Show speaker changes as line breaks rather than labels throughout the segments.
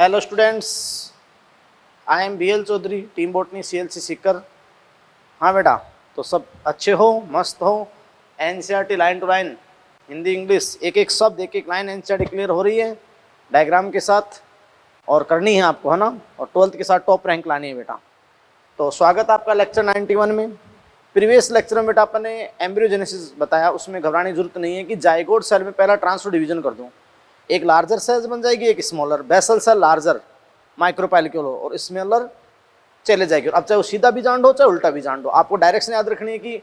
Hello students, I am BL Chaudhary, team botany CLC Sikar. हाँ बेटा, तो सब अच्छे हो, मस्त हो। NCERT line to line, Hindi English एक एक शब्द एक एक लाइन NCERT क्लियर हो रही है डायग्राम के साथ, और करनी है आपको, है ना। और 12th के साथ टॉप रैंक लानी है बेटा। तो स्वागत आपका लेक्चर 91 में। प्रीवियस लेक्चर में बेटा अपने एम्ब्रियोजेनेसिस बताया, उसमें घबराने की जरूरत नहीं है कि जाइगोट सेल में पहला ट्रांसफर डिवीजन कर दूं, एक लार्जर सेल्स बन जाएगी, एक स्मॉलर। बेसल सेल लार्जर माइक्रोपैलिक्यूल हो और स्मॉलर चले जाएगी। अब चाहे वो सीधा भी जान दो चाहे उल्टा भी जान दो, आपको डायरेक्शन याद रखनी है कि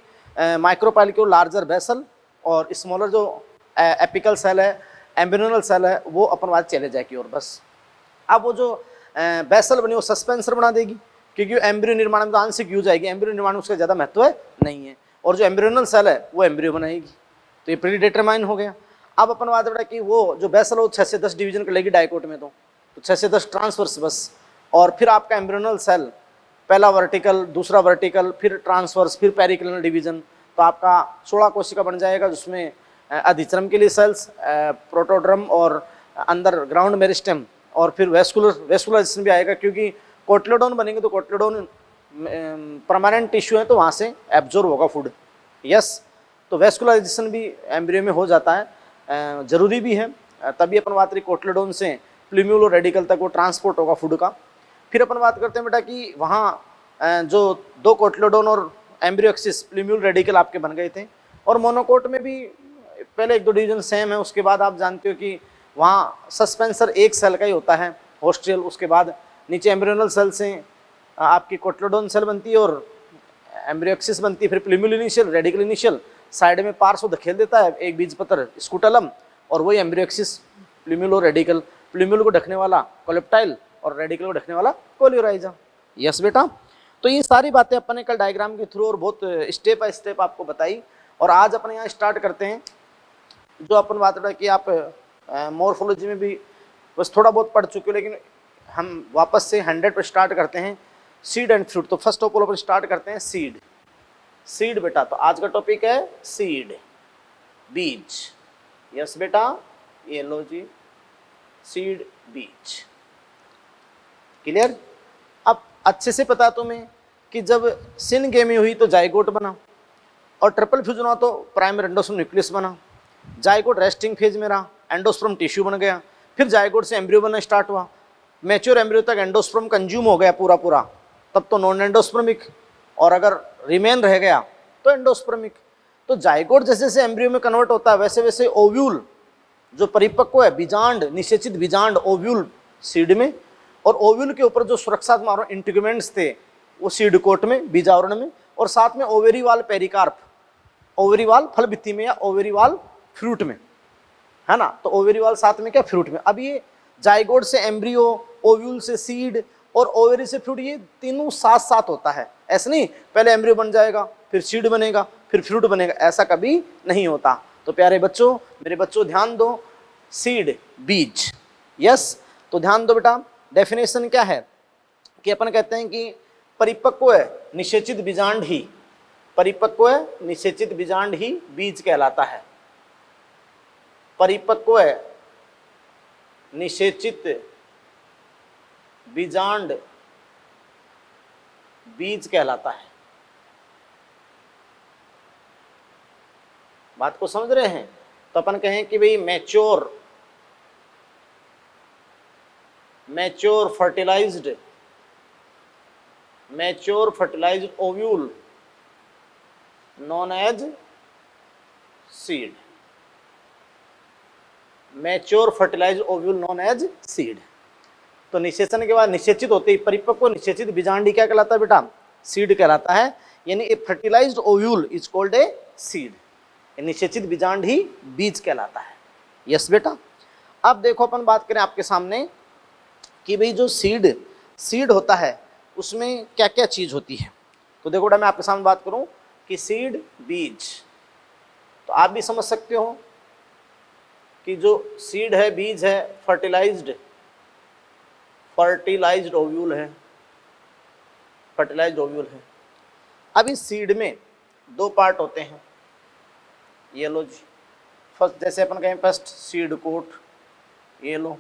माइक्रोपैलिक्यूल लार्जर बेसल और स्मॉलर जो एपिकल सेल है, एम्ब्रियोनल सेल है, वो अपन बात चले जाएगी। और बस अब वो जो बेसल बनी वो सस्पेंसर बना देगी, क्योंकि एम्ब्रियो निर्माण में तो आंशिक यूज आएगी, एम्ब्रियो निर्माण में उसका ज़्यादा महत्व नहीं है। और जो एम्ब्रियोनल सेल है वो एम्ब्रियो बनाएगी, तो ये प्री डिटरमाइन हो गया। अब अपन बात बेटा कि वो जो बेसल हो 6 से 10 डिवीजन कर लेगी डाइकोट में, तो 6 से 10 ट्रांसवर्स बस। और फिर आपका एम्ब्रियोनल सेल पहला वर्टिकल, दूसरा वर्टिकल, फिर ट्रांसवर्स, फिर पेरिक्लिनल डिवीजन, तो आपका 16 कोशिका बन जाएगा, जिसमें अधिचरम के लिए सेल्स, प्रोटोड्रम और अंदर ग्राउंड मेरिस्टेम, और फिर वेस्कुलराइजेशन भी आएगा, क्योंकि कोटलेडोन बनेंगे तो कोटलेडोन परमानेंट टिश्यू है तो वहाँ से एब्जॉर्ब होगा फूड। यस, तो वेस्कुलराइजेशन भी एम्ब्रियो में हो जाता है, जरूरी भी है, तभी अपन बात करें कोटलेडोन से प्लूम्यूलो रेडिकल तक वो ट्रांसपोर्ट होगा फूड का। फिर अपन बात करते हैं बेटा कि वहाँ जो 2 कोटलेडोन और एम्ब्रियो एक्सिस प्लूम्यूल रेडिकल आपके बन गए थे। और मोनोकोट में भी पहले 1-2 डिवीजन सेम है, उसके बाद आप जानते हो कि वहाँ सस्पेंसर एक सेल का ही होता है, होस्टियल। उसके बाद नीचे एम्ब्रियोनल सेल से आपकी कोटलेडोन सेल बनती है और एम्ब्रियो एक्सिस बनती है, फिर plumule initial, radical initial, side में पार्श्व धकेल देता है एक बीजपत्र स्कूटलम, और वही एम्ब्रियो एक्सिस, प्लूम्यूल और रेडिकल, प्लूम्यूल को ढकने वाला कोलेप्टाइल और रेडिकल को ढकने वाला कोलियोराइजा। यस बेटा, तो ये सारी बातें अपन ने कल डायग्राम के थ्रू और बहुत स्टेप बाय स्टेप आपको बताई। और आज अपन यहाँ स्टार्ट करते हैं जो अपन बात रहा कि आप मॉर्फोलॉजी में भी बस थोड़ा बहुत पढ़ चुके हो, लेकिन हम वापस से 100 पर स्टार्ट करते हैं, सीड एंड फ्रूट। तो first of all upon start करते हैं सीड। सीड बेटा, तो आज का टॉपिक है सीड, बीज। यस बेटा, ये लो जी, सीड बीज। क्लियर? अब अच्छे से पता तुम्हें कि जब सिनगेमी हुई तो जाइगोट बना, और ट्रिपल फ्यूजन हुआ तो प्राइमरी एंडोस्पर्म न्यूक्लियस बना। जाइगोट रेस्टिंग फेज में रहा, एंडोस्पर्म टिश्यू बन गया, फिर जाइगोट से एम्ब्रियो बनना स्टार्ट हुआ, मैच्योर एम्ब्रियो तक एंडोस्पर्म कंज्यूम हो गया पूरा पूरा, तब तो नॉन एंडोस्पर्मिक, और अगर रिमेन रह गया तो एंडोस्पर्मिक। तो जाइगोट जैसे जैसे एम्ब्रियो में कन्वर्ट होता है वैसे वैसे ओव्यूल जो परिपक्व है, बीजांड, निषेचित बीजांड ओव्यूल सीड में, और ओव्यूल के ऊपर जो सुरक्षात्मक इंटीग्यूमेंट्स थे वो सीड कोट में, बीजावरण में, और साथ में ओवेरी वाल पेरिकार्प, ओवेरी वाल फल भित्ति में या ओवेरी वाल फ्रूट में, है ना। तो ओवेरी वाल साथ में क्या, फ्रूट में। अब ये जाइगोट से एम्ब्रियो, ओव्यूल से सीड और ओवेरी से फ्रूट, ये तीनों साथ साथ होता है। ऐसा नहीं पहले एम्ब्रियो बन जाएगा फिर सीड बनेगा फिर फ्रूट बनेगा, ऐसा कभी नहीं होता। तो प्यारे बच्चों, मेरे बच्चों ध्यान दो, सीड बीज। यस, तो ध्यान दो बेटा, डेफिनेशन क्या है कि अपन कहते हैं कि परिपक्व है निषेचित बीजांड ही, परिपक्व है निषेचित बीजांड ही बीज कहलाता है। परिपक्व है निषेचित बीजांड बीज कहलाता है। बात को समझ रहे हैं? तो अपन कहें कि भाई mature fertilised ovule known as seed, mature fertilised ovule known as seed. तो निषेचन के बाद निषेचित होते ही परिपक्व निषेचित बीजांडी क्या कहलाता है बेटा, सीड कहलाता है। यानी a fertilised ovule is called a seed, निषेचित बीजांड ही बीज कहलाता है। यस बेटा, अब देखो अपन बात करें आपके सामने कि भाई जो सीड होता है उसमें क्या क्या चीज होती है। तो देखो बेटा, मैं आपके सामने बात करूं कि सीड बीज, तो आप भी समझ सकते हो कि जो सीड है, बीज है, फर्टिलाइज्ड ओव्यूल है, अब इस सीड में 2 पार्ट होते हैं। ये लो जी, फर्स्ट जैसे अपन कहें फर्स्ट सीड कोट, ये लो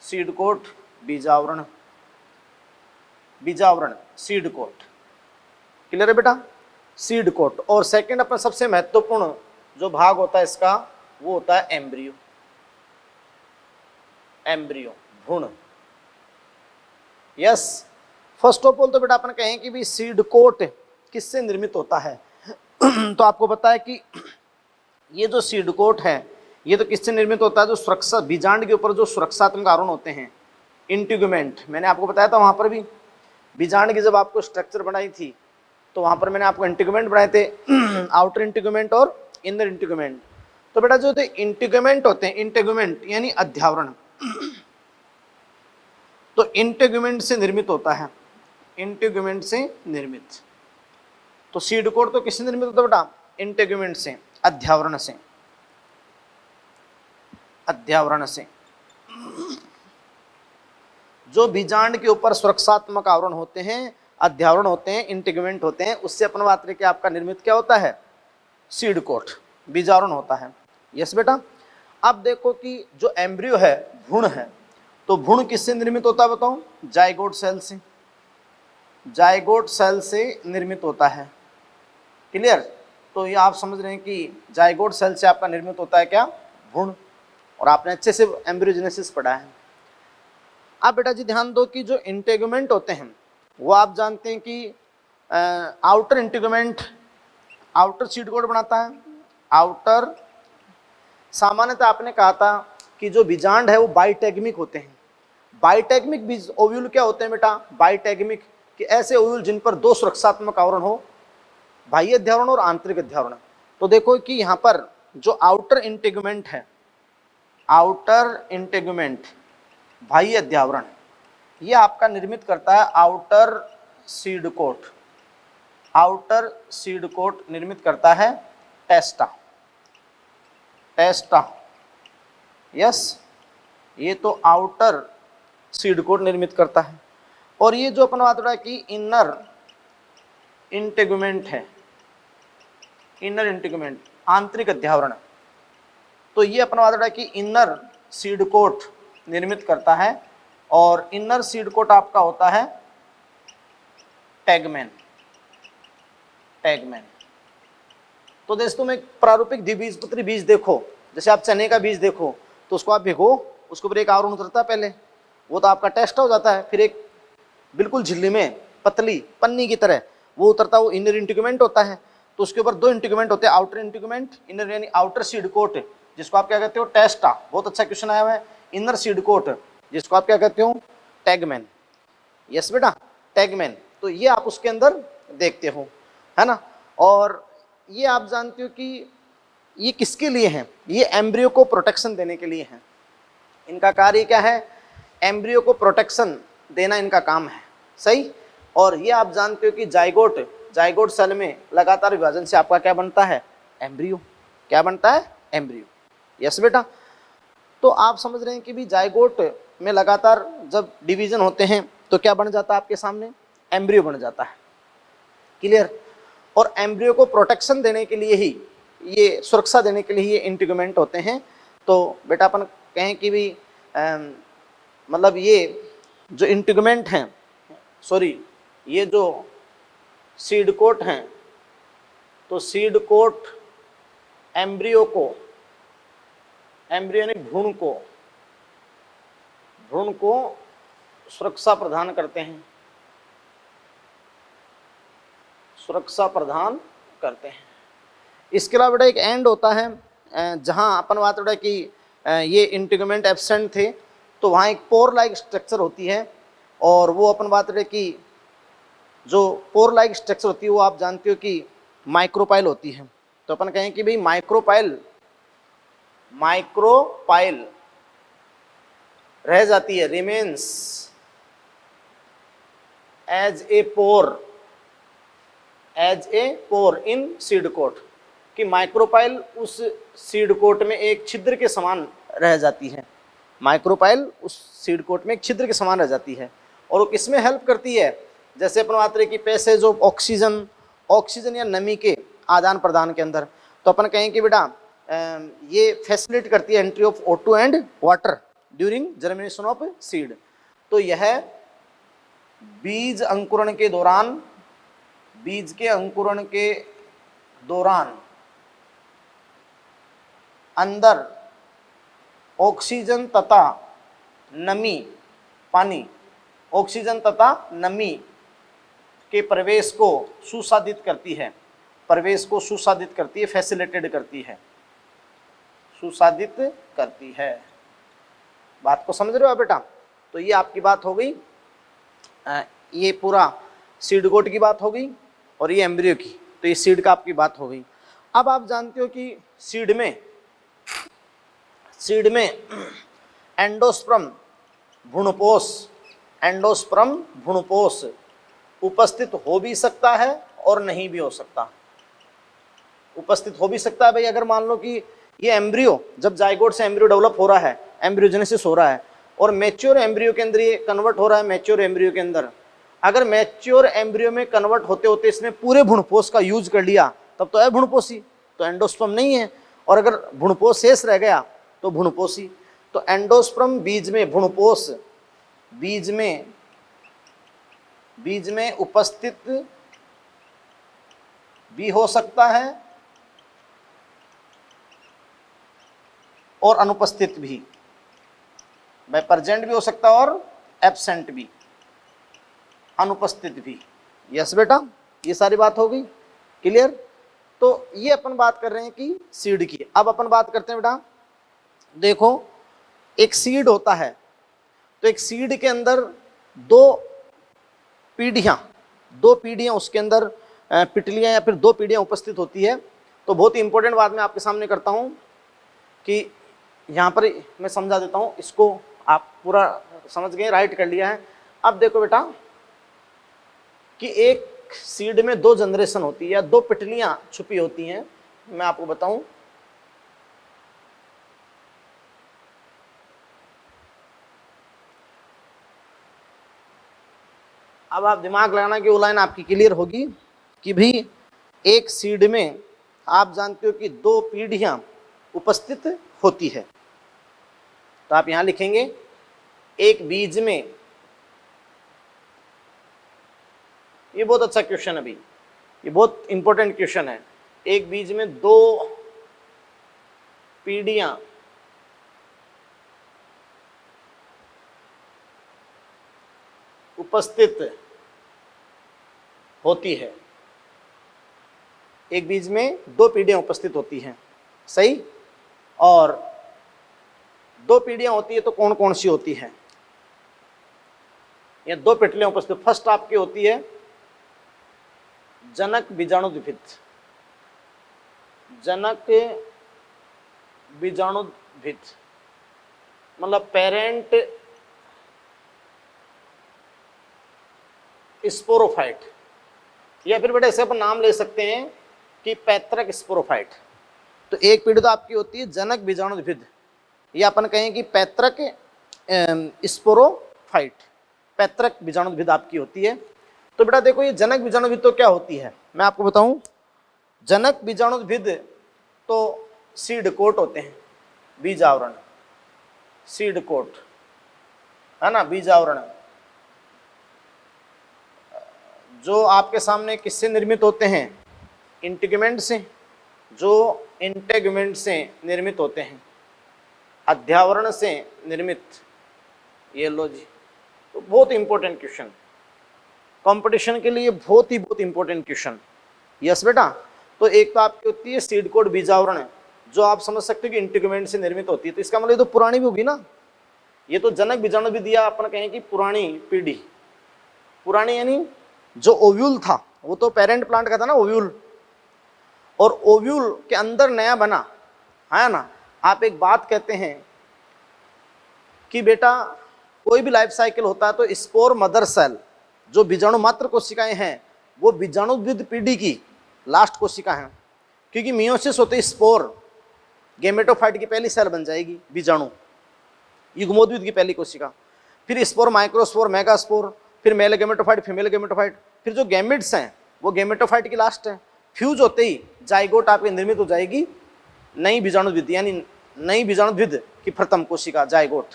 सीड कोट बीजावरण, बीजावरण सीड कोट। क्लियर है बेटा, सीड कोट। और सेकंड अपना सबसे महत्वपूर्ण जो भाग होता है इसका वो होता है एम्ब्रियो, एम्ब्रियो भ्रूण। यस, फर्स्ट ऑफ ऑल तो बेटा अपन कहें कि भी सीड कोट किससे निर्मित होता है तो आपको पता है कि ये जो सीड कोट है ये तो किससे निर्मित होता है, जो सुरक्षा बीजांड के ऊपर जो सुरक्षात्मक आवरण होते हैं, इंटीग्यूमेंट। मैंने आपको बताया था वहां पर भी बीजांड की जब आपको स्ट्रक्चर बनाई थी तो वहां पर मैंने आपको इंटीग्यूमेंट बनाए थे आउटर इंटीग्यूमेंट और इनर इंटीग्यूमेंट। तो बेटा जो इंटीग्यूमेंट होते हैं, इंटीग्यूमेंट यानी अध्यावरण, तो इंटीग्यूमेंट से निर्मित होता है, इंटीग्यूमेंट से निर्मित। तो सीड कोट तो किससे निर्मित होता है बेटा, इंटीग्यूमेंट से, अध्यावरण से, अध्यावरण से। जो बीजांड के ऊपर सुरक्षात्मक आवरण होते हैं, अध्यावरण होते हैं, इंटीग्यूमेंट होते हैं, उससे अपन बात करें कि आपका निर्मित क्या होता है, सीड कोट, बीजावरण होता है। यस बेटा। अब देखो कि जो एम्ब्रियो है, भ्रूण है, तो भ्रूण किससे निर्मित होता है बताओ, जाइगोट सेल से, जाइगोट सेल से निर्मित होता है। क्लियर। तो ये आप समझ रहे हैं कि जाइगोट सेल से आपका निर्मित होता है क्या, भ्रूण। और आपने अच्छे से एम्ब्रियोजेनेसिस पढ़ा है। अब बेटा जी ध्यान दो कि जो इंटीग्यूमेंट होते हैं वो आप जानते हैं कि outer integument outer seed coat बनाता है, आउटर। सामान्यतः आपने कहा था कि जो बीजांड है वो बाइटेगमिक होते हैं। बाइटेगमिक बीज ओव्यूल क्या होते हैं बेटा, बाइटेगमिक कि ऐसे ओव्यूल जिन पर दो सुरक्षात्मक आवरण हो, बाह्य अध्यावरण और आंतरिक अध्यावरण। तो देखो कि यहाँ पर जो आउटर इंटीग्यूमेंट है, आउटर इंटीग्यूमेंट बाह्य अध्यावरण, ये आपका निर्मित करता है outer seed coat, outer seed coat निर्मित करता है टेस्टा, टेस्टा। यस, ये तो आउटर सीड कोट निर्मित करता है। और ये जो अपन बात हो रहा है कि इनर इंटीग्यूमेंट है, इनर इंटीग्यूमेंट आंतरिक अध्यावरण, तो ये अपन बात हो रहा है कि इनर सीड कोट निर्मित करता है। और इनर सीड कोट आपका होता है टैगमैन, टैगमैन। तो दोस्तों में प्रारूपिक द्विबीजपत्री बीज देखो, जैसे आप चने का बीज देखो तो उसको आप भिगो, उसके ऊपर एक आवरण उतरता है पहले, वो तो आपका टेस्ट हो जाता है, फिर एक बिल्कुल झिल्ली में पतली पन्नी की तरह वो उतरता है, वो इनर इंटीग्यूमेंट होता है। तो उसके ऊपर दो इंटीग्यूमेंट होते हैं, आउटर इंटीग्यूमेंट, इनर यानी आउटर सीड कोट, जिसको आप क्या कहते हो, टेस्टा। बहुत अच्छा क्वेश्चन आया हुआ है। इनर सीड कोट, जिसको आप क्या कहते हो, टैगमैन। यस बेटा, टैगमैन। तो ये आप उसके अंदर देखते हो, है ना। और ये आप जानते हो कि ये किसके लिए है, ये एम्ब्रियो को प्रोटेक्शन देने के लिए है। इनका कार्य क्या है, एम्ब्रियो को प्रोटेक्शन देना इनका काम है, सही। और ये आप जानते हो कि जाइगोट, जाइगोट सेल में लगातार विभाजन से आपका क्या बनता है, एम्ब्रियो। क्या बनता है, एम्ब्रियो। यस बेटा। तो आप समझ रहे हैं कि भी जाइगोट में लगातार जब डिवीजन होते हैं तो क्या बन जाता है आपके सामने, एम्ब्रियो बन जाता है। क्लियर। और एम्ब्रियो को प्रोटेक्शन देने के लिए ही, ये सुरक्षा देने के लिए ये इंटीग्यूमेंट होते हैं। तो बेटा अपन कहें कि भी मतलब ये जो इंटीग्यूमेंट हैं, सॉरी ये जो सीड कोट हैं, तो सीड कोट एम्ब्रियो को, एम्ब्रियो यानी भ्रूण को सुरक्षा प्रदान करते हैं, सुरक्षा प्रदान करते हैं। इसके अलावा बेटा एक एंड होता है, जहां अपन बात हो रहा है कि ये इंटीग्यूमेंट एब्सेंट थे तो वहाँ एक पोर लाइक स्ट्रक्चर होती है। और वो अपन बात रहे कि जो पोर लाइक स्ट्रक्चर होती है वो आप जानते हो कि माइक्रोपाइल होती है। तो अपन कहें कि भाई माइक्रोपाइल, माइक्रोपाइल रह जाती है, remains as a pore, as a pore in seed coat, कि माइक्रोपाइल उस सीड कोट में एक छिद्र के समान रह जाती है, माइक्रोपाइल उस सीड कोट में एक छिद्र के समान रह जाती है। और वो किसमें हेल्प करती है, जैसे अपन बात रहे कि पैसेज ऑफ ऑक्सीजन, ऑक्सीजन या नमी के आदान प्रदान के अंदर। तो अपन कहें कि बेटा ये फैसिलिटेट करती है entry of O2 and water during germination of seed. तो यह बीज अंकुरण के दौरान, बीज के अंकुरण के दौरान अंदर ऑक्सीजन तथा नमी, पानी, ऑक्सीजन तथा नमी के प्रवेश को सुसाधित करती है, प्रवेश को सुसाधित करती है, फैसिलिटेट करती है, सुसाधित करती है। बात को समझ रहे हो बेटा? तो ये आपकी बात हो गई, ये पूरा सीड कोट की बात हो गई और ये एम्ब्रियो की, तो ये सीड का आपकी बात हो गई। अब आप जानते हो कि सीड में एंडोस्पर्म भ्रूणपोष, एंडोस्पर्म भ्रूणपोष उपस्थित हो भी सकता है और नहीं भी हो सकता। उपस्थित हो भी सकता है भाई, अगर मान लो कि ये एम्ब्रियो, जब जाइगोट से एम्ब्रियो डेवलप हो रहा है, एम्ब्रियोजेनेसिस हो रहा है और मैच्योर एम्ब्रियो के अंदर ये कन्वर्ट हो रहा है, मैच्योर एम्ब्रियो के अंदर, अगर मैच्योर एम्ब्रियो में कन्वर्ट होते होते इसने पूरे भ्रूणपोष का यूज कर लिया, तब तो है भ्रूणपोषी, तो एंडोस्पर्म नहीं है। और अगर भ्रूणपोष शेष रह गया तो भ्रूणपोषी। तो एंडोस्पर्म बीज में, भ्रूणपोष बीज में उपस्थित भी हो सकता है और अनुपस्थित भी, भाई प्रेजेंट भी हो सकता है और एब्सेंट भी, अनुपस्थित भी। यस बेटा, ये सारी बात हो गई, क्लियर? तो ये अपन बात कर रहे हैं कि सीड की। अब अपन बात करते हैं बेटा, देखो एक सीड होता है, तो एक सीड के अंदर दो पीढ़ियां उसके अंदर पिटलियां या फिर दो पीढ़ियां उपस्थित होती है। तो बहुत ही इंपॉर्टेंट बात मैं आपके सामने करता हूं कि यहाँ पर मैं समझा देता हूं, इसको आप पूरा समझ गए, राइट कर लिया है। अब देखो बेटा कि एक सीड में दो जनरेशन होती है या दो पिटलियां छुपी होती हैं। मैं आपको बताऊं, अब आप दिमाग लगाना कि वो लाइन आपकी क्लियर होगी कि भाई एक सीड में आप जानते हो कि दो पीढ़ियां उपस्थित होती है। तो आप यहां लिखेंगे एक बीज में, ये बहुत अच्छा क्वेश्चन है भाई, ये बहुत इंपॉर्टेंट क्वेश्चन है। एक बीज में दो पीढ़ियां उपस्थित होती है, एक बीज में दो पीढ़ियां उपस्थित होती हैं, सही? और दो पीढ़ियां होती है तो कौन कौन सी होती है? ये दो पिटलियां उपस्थित, फर्स्ट आपकी होती है जनक बीजाणुद्भिद, जनक बीजाणुद्भिद मतलब पेरेंट स्पोरोफाइट, या फिर बेटा इसे अपन नाम ले सकते हैं कि पैतृक स्पोरोफाइट। तो एक पीढ़ी तो आपकी होती है जनक बीजाणुद्भिद, या अपन कहें कि पैतृक स्पोरोफाइट, पैतृक बीजाणुद्भिद आपकी होती है। तो बेटा देखो ये जनक बीजाणुद्भिद तो क्या होती है, मैं आपको बताऊं। जनक बीजाणुद्भिद तो सीड कोट होते हैं, बीज आवरण, सीड कोट है ना, बीज आवरण, जो आपके सामने किससे निर्मित होते हैं? इंटीग्यूमेंट से, जो इंटीग्यूमेंट से निर्मित होते हैं, अध्यावरण से निर्मित। ये लो जी, तो बहुत इंपॉर्टेंट क्वेश्चन, कंपटीशन के लिए बहुत इंपॉर्टेंट क्वेश्चन। यस बेटा, तो एक तो आपकी होती है सीड कोट बीजावरण, जो आप समझ सकते हो कि इंटीग्यूमेंट से निर्मित होती है। तो इसका मतलब ये तो पुरानी भी होगी ना, ये तो जनक बीजाणु भी दिया, अपन कहें कि पुरानी पीढ़ी, पुरानी यानी जो ओव्यूल था वो तो पेरेंट प्लांट का था ना, ओव्यूल, और ओव्यूल के अंदर नया बना है ना। आप एक बात कहते हैं कि बेटा कोई भी लाइफ साइकिल होता है तो स्पोर मदर सेल, जो बीजाणु मात्र कोशिकाएं हैं, वो बीजाणुद्भिद पीढ़ी की लास्ट कोशिका हैं, क्योंकि मियोसिस होते स्पोर, गेमेटोफाइट की पहली सेल बन जाएगी बीजाणु, युग्मोद्भिद की पहली कोशिका, फिर स्पोर, माइक्रोस्पोर, मेगास्पोर, फिर मेल गेमेटोफाइट, फीमेल गेमेटोफाइट, फिर जो गैमिट्स हैं वो गेमेटोफाइट की लास्ट है। फ्यूज होते ही जाइगोट आपकी निर्मित हो जाएगी नई बीजाणुद्भिद, यानी नई बीजाणुद्भिद की प्रथम कोशिका जाइगोट,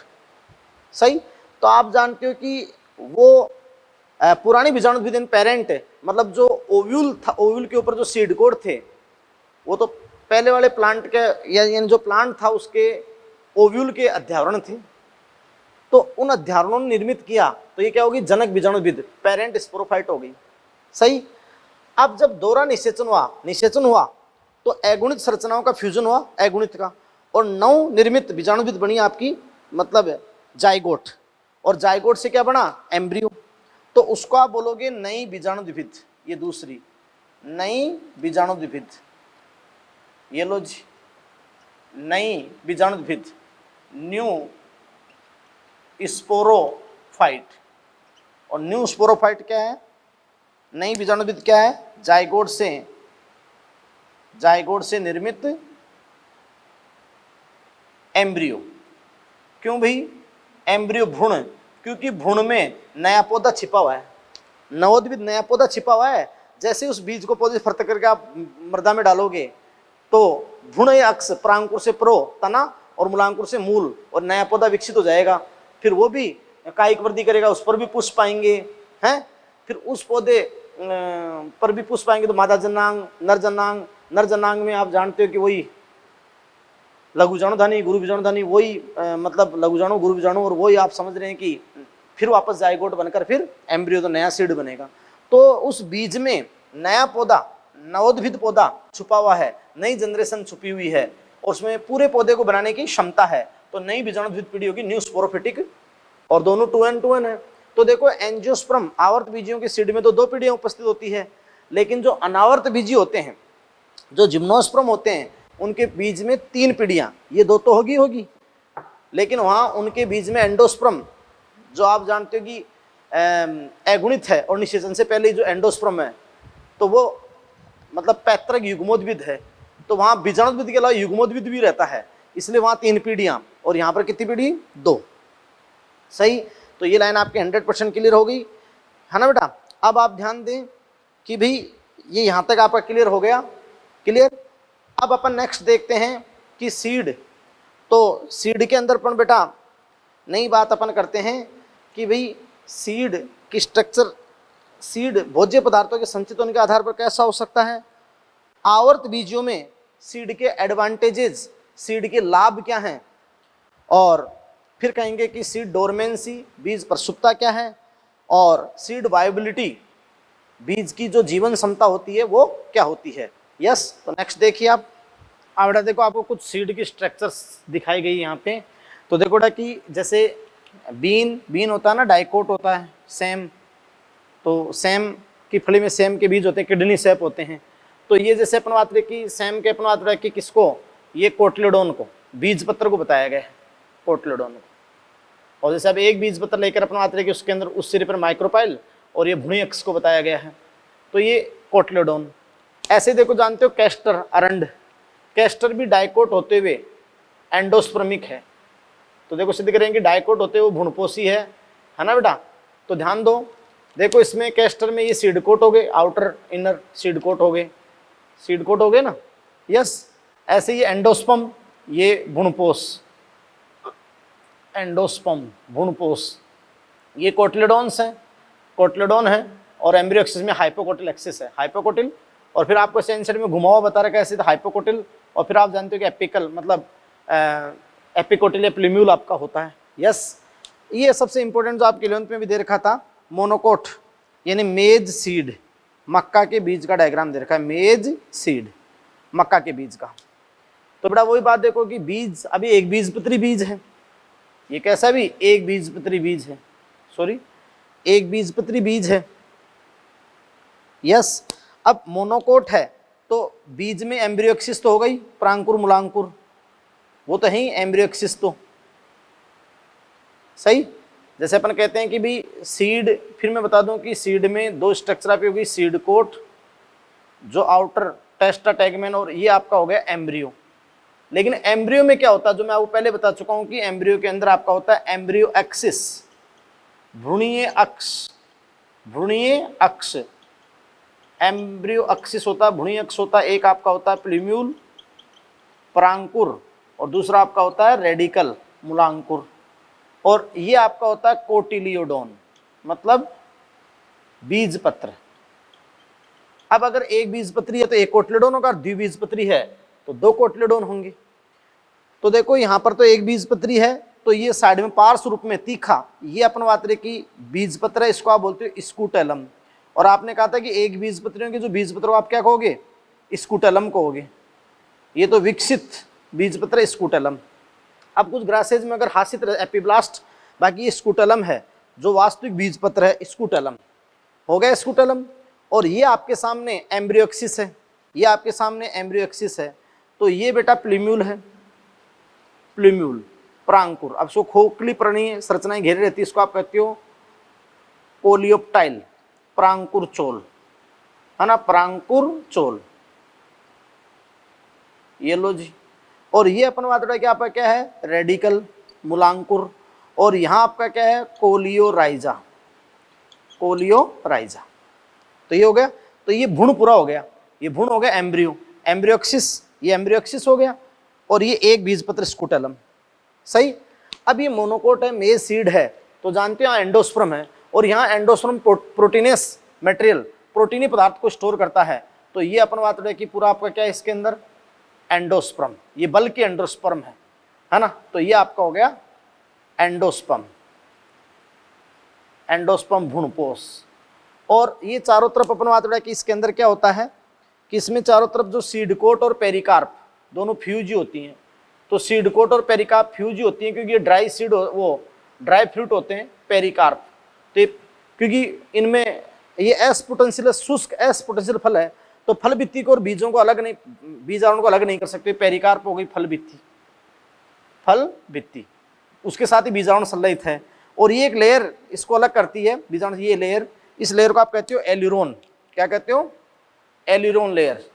सही? तो आप जानते हो कि वो पुरानी बीजाणुद्भिद इन पेरेंट, मतलब जो ओव्यूल था, ओव्यूल के ऊपर जो सीड कोड थे, वो तो पहले वाले प्लांट के यानी जो प्लांट था उसके ओव्यूल के अध्यावरण थे। तो उन अध्यावरणों ने निर्मित किया, तो ये क्या होगी, जनक बीजाणुद्भिद, पेरेंट स्पोरोफाइट हो गई। सही। अब जब दोहरा निषेचन हुआ तो अगुणित संरचनाओं का फ्यूजन हुआ, अगुणित का, और नव निर्मित बीजाणुद्भिद बनी आपकी, मतलब जाइगोट, और जाइगोट से क्या बना, एम्ब्रियो। तो उसको आप बोलोगे नई बीजाणुद्भिद, ये दूसरी नई बीजाणुद्भिद, ये लो जी, नई बीजाणुद्भिद, न्यू स्पोरोफाइट। और न्यू स्पोरोफाइट क्या है, नई बीजाणुद्भिद क्या है, जाइगोट से निर्मित एम्ब्रियो। क्यों भाई एम्ब्रियो, भ्रूण, क्योंकि भ्रूण में नया पौधा छिपा हुआ है, नवोद्भिद नया पौधा छिपा हुआ है। जैसे उस बीज को पौधे फर्त करके आप मृदा में डालोगे तो भ्रूण अक्ष, प्रांकुर से प्रो तना और मूलांकुर से मूल, और नया पौधा विकसित हो जाएगा। फिर वो भी कायिक वृद्धि करेगा, उस पर भी पुष्प आएंगे हैं, फिर उस पौधे पर भी पुष्प आएंगे। तो मादा जनांग, नर जनांग में आप जानते हो कि वही लघुजाणुधानी, गुरु बीजाणुधानी, वही मतलब लघुजाणु, गुरु बीजाणु, और वही आप समझ रहे हैं कि फिर वापस जाइगोट बनकर फिर एम्ब्रियो, तो नया सीड बनेगा। तो उस बीज में नया पौधा, नवोद्भिद पौधा छुपा हुआ है, नई जनरेशन छुपी हुई है, और उसमें पूरे पौधे को बनाने की क्षमता है। तो नई बीजाणुद्भिद पीढ़ी होगी न्यू स्पोरोफिटिक, और दोनों 2n2n है। तो देखो एंजियोस्पर्म, आवर्त बीजियों के सीड में तो 2 पीढ़ियां उपस्थित होती है, लेकिन जो अनावर्त बीजी होते हैं, जो जिम्नोस्पर्म होते हैं, उनके बीज में 3 पीढ़ियां, ये 2 तो होगी, लेकिन वहां उनके बीज में एंडोस्पर्म, जो आप जानते हो कि अगुणित है, और निषेचन से पहले जो एंडोस्पर्म है, तो वो मतलब पैतृक युग्मोद्भिद है। तो वहां बीजाणुद्भिद के अलावा युग्मोद्भिद भी रहता है, इसलिए वहां 3 पीढ़ियां, और यहाँ पर कितनी पीढ़ी, 2। सही। तो ये लाइन आपके 100% क्लियर हो गई है ना बेटा। अब आप ध्यान दें कि भाई ये यहाँ तक आपका क्लियर हो गया, क्लियर। अब अपन नेक्स्ट देखते हैं कि सीड, तो सीड के अंदर अपन बेटा नई बात अपन करते हैं कि भाई सीड की स्ट्रक्चर, सीड भोज्य पदार्थों के संचित होने के आधार पर कैसा हो सकता है। आवर्त बीजों में सीड के एडवांटेजेस, सीड के लाभ क्या हैं, और फिर कहेंगे कि सीड डोरमेंसी, बीज प्रसुप्ता क्या है, और सीड वायबिलिटी, बीज की जो जीवन क्षमता होती है वो क्या होती है। यस। तो नेक्स्ट देखिए आप बेटा, देखो आपको कुछ सीड की स्ट्रक्चर्स दिखाई गई यहाँ पे। तो देखो बेटा कि जैसे बीन होता है ना, डाइकोट होता है, सेम, तो सेम की फली में सेम के बीज होते हैं, किडनी शेप होते हैं। तो ये जैसे अपन बात करें कि सेम के अपन बात करें कि किसको, ये कोटलेडोन को, बीज पत्र को बताया गया है, कोटलेडोन को। और जैसे अब एक बीज पत्र लेकर अपन बात करें कि उसके अंदर उस सिरे पर माइक्रोपाइल और ये भ्रूणी अक्ष को बताया गया है, तो ये कोटलेडोन। ऐसे देखो जानते हो कैस्टर, अरंड, कैस्टर भी डाइकोट होते हुए एंडोस्पर्मिक है। तो देखो सिद्ध करेंगे डाइकोट होते हुए भ्रूणपोषी है ना बेटा। तो ध्यान दो, देखो इसमें कैस्टर में ये सीड कोट हो गए, आउटर इनर सीड कोट हो गए, सीड कोट हो गए ना। यस। ऐसे ये एंडोस्पर्म, ये भ्रूणपोष, एंडोस्पर्म भ्रूणपोष, ये कोटलेडोन्स हैं, कोटलेडोन है, और एम्ब्रियो एक्सिस में हाइपोकोटिल एक्सिस है, हाइपोकोटिल। और फिर आपको सेंसर में घुमावा बता रखा है ऐसे, हाइपोकोटिल, और फिर आप जानते हो कि एपिकल, मतलब एपिकोटिल या प्लूम्यूल आपका होता है। यस। ये सबसे इंपॉर्टेंट जो आपके 11th में भी दे रखा था, मोनोकोट यानी मेज सीड, मक्का के बीज का डायग्राम दे रखा है, मेज सीड, मक्का के बीज का। तो बेटा वही बात देखो कि बीज अभी एक बीजपत्री बीज है, ये कैसा भी एक बीजपत्री बीज है, सॉरी एक बीजपत्री बीज है। यस। अब मोनोकोट है तो बीज में एम्ब्रियो एक्सिस तो हो गई, प्रांकुर मूलांकुर वो तो है ही, एम्ब्रियो एक्सिस तो सही। जैसे अपन कहते हैं कि भी सीड, फिर मैं बता दूं कि सीड में 2 स्ट्रक्चर आपकी होगी, सीड कोट जो आउटर टेस्टा टैगमेन, और ये आपका हो गया एम्ब्रियो। लेकिन एम्ब्रियो में क्या होता है, जो मैं आपको पहले बता चुका हूं कि एम्ब्रियो के अंदर आपका होता है एम्ब्रियो एक्सिस, भ्रूणीय अक्ष, भ्रूणीय अक्ष, एम्ब्रियो एक्सिस होता है, भ्रूणीय अक्ष होता है। एक आपका होता है प्लूम्यूल, प्रांकुर, और दूसरा आपका होता है रेडिकल, मूलांकुर। और ये आपका होता है कोटिलियोडोन, मतलब बीज पत्र। अब अगर एक बीजपत्री है तो एक कोटिलिडोन होगा, द्विबीजपत्री है तो दो कोटिलिडोन होंगे। तो देखो यहां पर तो एक बीजपत्री है, तो ये साइड में पार्श्व रूप में तीखा, ये अपन बात रहे कि बीजपत्र है, इसको आप बोलते हो स्कूटेलम। और आपने कहा था कि एक बीजपत्रियों के जो बीजपत्र आप क्या कहोगे, स्कूटेलम कहोगे। ये तो विकसित बीजपत्र स्कूटेलम। अब कुछ ग्रासेज में अगर हासित एपिब्लास्ट, बाकी ये स्कूटेलम है, जो वास्तविक बीजपत्र है स्कूटेलम हो गया, स्कूटेलम। और ये आपके सामने एम्ब्रियोक्सिस है, ये आपके सामने एम्ब्रियोक्सिस है। तो ये बेटा प्लीम्यूल है, प्लीम्यूल प्रांकुर। अब सो खोखली प्रणीय संरचनाएं घेरे रहती है, इसको आप कहते हो कोलियोप्टाइल प्रांकुर चोल, है ना, प्रांकुर चोल, ये लो जी। और ये अपन बात रहे कि आपका क्या है, रेडिकल मूलांकुर। और यहां आपका क्या है, कोलियोराइजा, कोलियोराइजा। तो ये हो गया, तो ये भ्रूण पूरा हो गया, ये भ्रूण हो गया एम्ब्रियो, एम्ब्रियोक्सिस, ये एम्ब्रियोक्सिस हो गया। और ये एक बीजपत्र स्कूटेलम, सही। अब ये मोनोकोट है, मेज सीड है, तो जानते हो एंडोस्पर्म है, और यहाँ एंडोस्पर्म प्रोटीनेस मटेरियल, प्रोटीनी पदार्थ को स्टोर करता है। तो ये अपन बात रहे कि पूरा आपका क्या है इसके अंदर, एंडोस्पर्म, ये बल्कि एंडोस्पर्म है ना। तो ये आपका हो गया एंडोस्पर्म, एंडोस्पर्म भ्रूणपोष। और ये चारों तरफ अपन बात रहे कि इसके अंदर क्या होता है कि इसमें चारों तरफ जो सीड कोट और पेरिकार्प दोनों फ्यूज होती हैं। तो सीड कोट और पेरिकार्प फ्यूज होती हैं क्योंकि ये ड्राई सीड, वो ड्राई फ्रूट होते हैं पेरिकार्प। तो क्योंकि इनमें ये एस पोटेंशियल, शुष्क एस पोटेंशियल फल है, तो फल भित्ति को और बीजों को अलग नहीं, बीज आवरण को अलग नहीं कर सकते। पेरिकार्प हो गई फल भित्ति, फल भित्ति, उसके साथ ही बीजाणु संलयित है। और ये एक लेयर इसको अलग करती है बीजाणु, ये लेयर, इस लेयर को आप कहते हो एल्यूरोन। क्या कहते हो, एल्यूरोन लेयर,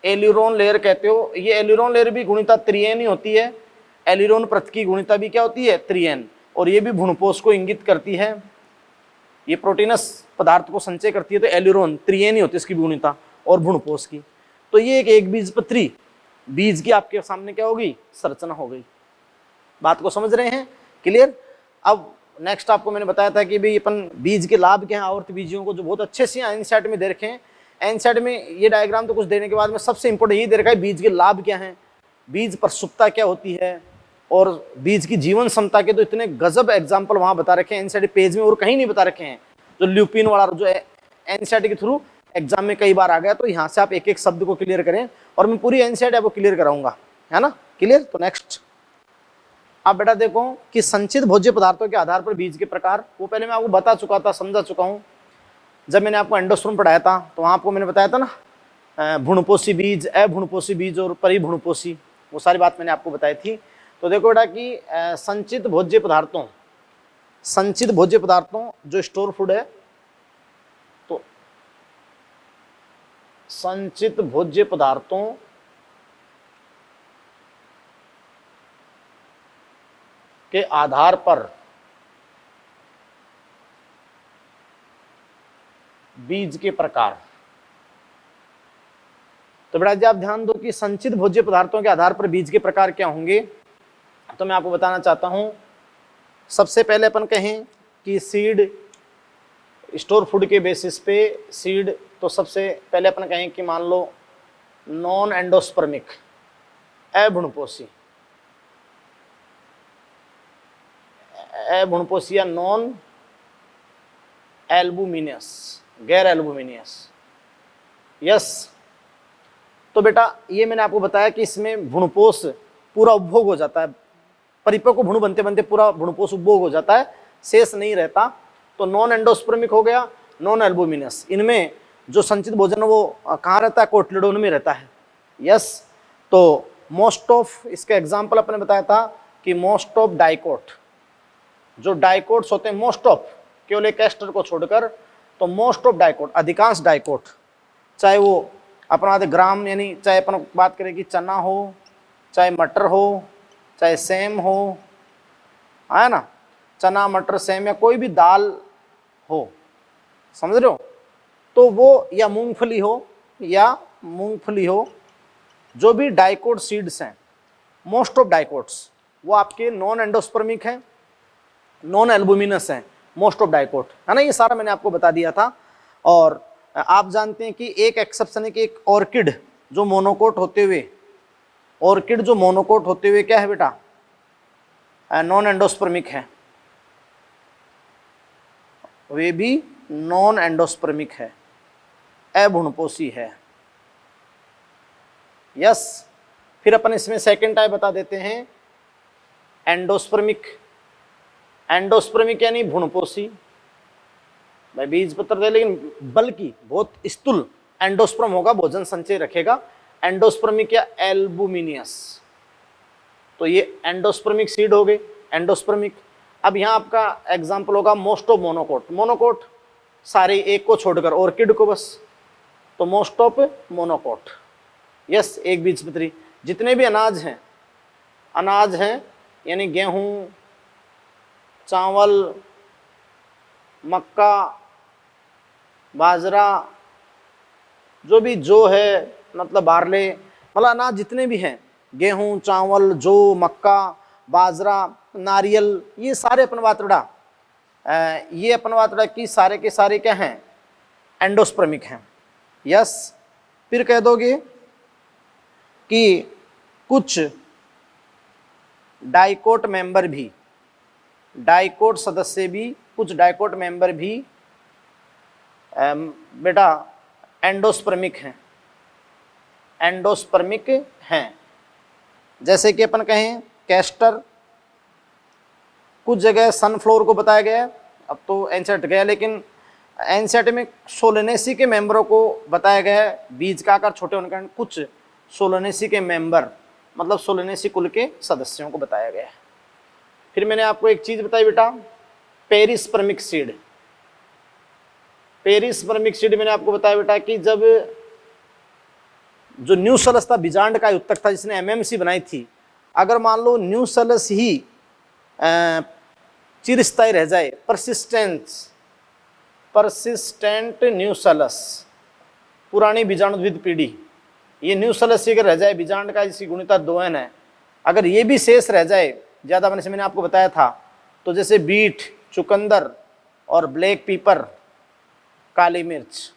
एल्यूरोन लेयर कहते हो। ये एल्यूरोन लेयर भी गुणिता त्रिएन ही होती है, एल्यूरोन प्रत की गुणिता भी क्या होती है, त्रिएन। और ये भी भ्रूणपोष को इंगित करती है, ये प्रोटीनस पदार्थ को संचय करती है। तो एल्यूरोन त्रिएन ही होती है इसकी गुणिता, और भ्रूणपोष की। तो ये एक बीजपत्री, बीज की आपके सामने क्या होगी, संरचना हो गई। बात को समझ रहे हैं, क्लियर। अब नेक्स्ट आपको मैंने बताया था कि भाई अपन बीज के लाभ क्या हैं, आवर्त बीजियों को जो बहुत अच्छे से एनसीईआरटी में दे रखे हैं। एनसीईआरटी में ये डायग्राम तो कुछ देने के बाद में सबसे इंपॉर्टेंट ये दे रखा है बीज के लाभ क्या हैं, बीज प्रसुप्ता क्या होती है, और बीज की जीवन क्षमता के तो इतने गजब एग्जाम्पल वहाँ बता रखे हैं एनसीईआरटी पेज में, और कहीं नहीं बता रखे हैं। जो ल्यूपिन वाला जो एनसीईआरटी के थ्रू एग्जाम में कई बार आ गया, तो यहाँ से आप एक एक शब्द को क्लियर करें, और मैं पूरी एनसीईआरटी आपको क्लियर कराऊंगा, है ना, क्लियर। तो नेक्स्ट आप बेटा देखो कि संचित भोज्य पदार्थों के आधार पर बीज के प्रकार, वो पहले मैं आपको बता चुका था, समझा चुका हूँ। जब मैंने आपको एंडोस्पर्म पढ़ाया था तो वहाँ आपको मैंने बताया था ना, भ्रूणपोषी बीज, अभ्रूणपोषी बीज और परिभ्रूणपोषी, वो सारी बात मैंने आपको बताई थी। तो देखो बेटा कि संचित भोज्य पदार्थों, संचित भोज्य पदार्थों जो स्टोर फूड है, तो संचित भोज्य पदार्थों के आधार पर बीज के प्रकार। तो बेटा जी आप ध्यान दो कि संचित भोज्य पदार्थों के आधार पर बीज के प्रकार क्या होंगे। तो मैं आपको बताना चाहता हूं, सबसे पहले अपन कहें कि सीड, स्टोर फूड के बेसिस पे सीड, तो सबसे पहले अपन कहें कि मान लो नॉन एंडोस्पर्मिक, अभ्रूणपोषी, अभ्रूणपोषी या नॉन एल्बुमिनियस, गैर एल्बुमिनियस, यस। तो बेटा ये मैंने आपको बताया कि इसमें भ्रूणपोष पूरा उपभोग हो जाता है, परिपक्व भ्रूण बनते बनते पूरा भ्रूणपोष उपभोग हो जाता है, शेष नहीं रहता। तो नॉन एंडोस्पर्मिक हो गया, नॉन एल्बुमिनस। इनमें जो संचित भोजन वो कहाँ रहता है, कोटिलिडोन में रहता है, यस। तो मोस्ट ऑफ, इसका एग्जाम्पल अपने बताया था कि मोस्ट ऑफ डाइकोट, जो डाइकोट्स होते हैं, मोस्ट ऑफ, केवल एक एस्टर को छोड़कर, तो मोस्ट ऑफ डाइकोट, अधिकांश डाइकोट, चाहे वो अपना ग्राम, यानी चाहे अपन बात करें कि चना हो, चाहे मटर हो, चाहे सेम हो, है ना, चना मटर सेम या कोई भी दाल हो, समझ रहे हो, तो वो या मूंगफली हो, या मूंगफली हो, जो भी डाइकोट सीड्स हैं, मोस्ट ऑफ डाइकोट्स वो आपके नॉन एंडोस्पर्मिक हैं, नॉन एल्बुमिनस हैं मोस्ट ऑफ डाइकोट, है ना, ये सारा मैंने आपको बता दिया था। और आप जानते हैं कि एक एक्सेप्शन है कि एक ऑर्किड जो मोनोकोट होते हुए, ऑर्किड जो मोनोकोट होते हुए क्या है बेटा, नॉन एंडोस्पर्मिक है, वे भी नॉन एंडोस्पर्मिक है, अभ्रूणपोषी है। यस, फिर अपन इसमें सेकंड टाइप बता देते हैं एंडोस्पर्मिक। एंडोस्पर्मिक यानी भ्रूणपोषी, भाई बीज पत्र दे लेकिन बल्कि बहुत स्थूल एंडोस्पर्म होगा, भोजन संचय रखेगा, एंडोस्पर्मिक या एल्बुमिनियस। तो ये एंडोस्पर्मिक सीड हो गए, एंडोस्पर्मिक। अब यहाँ आपका एग्जाम्पल होगा मोस्ट ऑफ मोनोकोट। मोनोकोट सारे एक को छोड़कर, ऑर्किड को बस, तो मोस्ट ऑफ मोनोकोट। यस, एक बीजपत्री। जितने भी अनाज हैं यानी गेहूं, चावल, मक्का, बाजरा, जो भी जो है, मतलब बारले, मतलब अनाज जितने भी हैं, गेहूं, चावल, जौ, मक्का, बाजरा, नारियल, ये सारे अपन बात बड़ा, ये अपन बात बड़ा कि सारे के सारे क्या हैं, एंडोस्पर्मिक हैं। यस, फिर कह दोगे कि कुछ डाइकोट मेंबर भी, डाइकोट सदस्य भी, कुछ डाइकोट मेंबर भी बेटा एंडोस्पर्मिक हैं, एंडोस्पर्मिक हैं। जैसे कि अपन कहें कैस्टर, कुछ जगह सनफ्लोर को बताया गया है, अब तो एनसेट गया, लेकिन एनसेट में सोलेनेसी के मेंबरों को बताया गया है, बीज का आकार छोटे होने के कारण कुछ सोलेनेसी के मेंबर, मतलब सोलेनेसी कुल के सदस्यों को बताया गया है। फिर मैंने आपको एक चीज बताई बेटा, पेरिस्पर्मिक सीड। पेरिस्पर्मिक सीड मैंने आपको बताया बेटा कि जब जो न्यूसेलस था, बीजांड का उत्तक था जिसने एमएमसी बनाई थी, अगर मान लो न्यूसेलस ही चिरस्थायी रह जाए, परसिस्टेंट न्यूसेलस, पुरानी बीजाणुद्विद पीढ़ी, ये न्यूसेलस अगर रह जाए, बीजांड का जिसकी गुणिता 2n है, अगर ये भी शेष रह जाए ज़्यादा बनने से, मैंने आपको बताया था, तो जैसे बीट, चुकंदर और ब्लैक पीपर, काली मिर्च,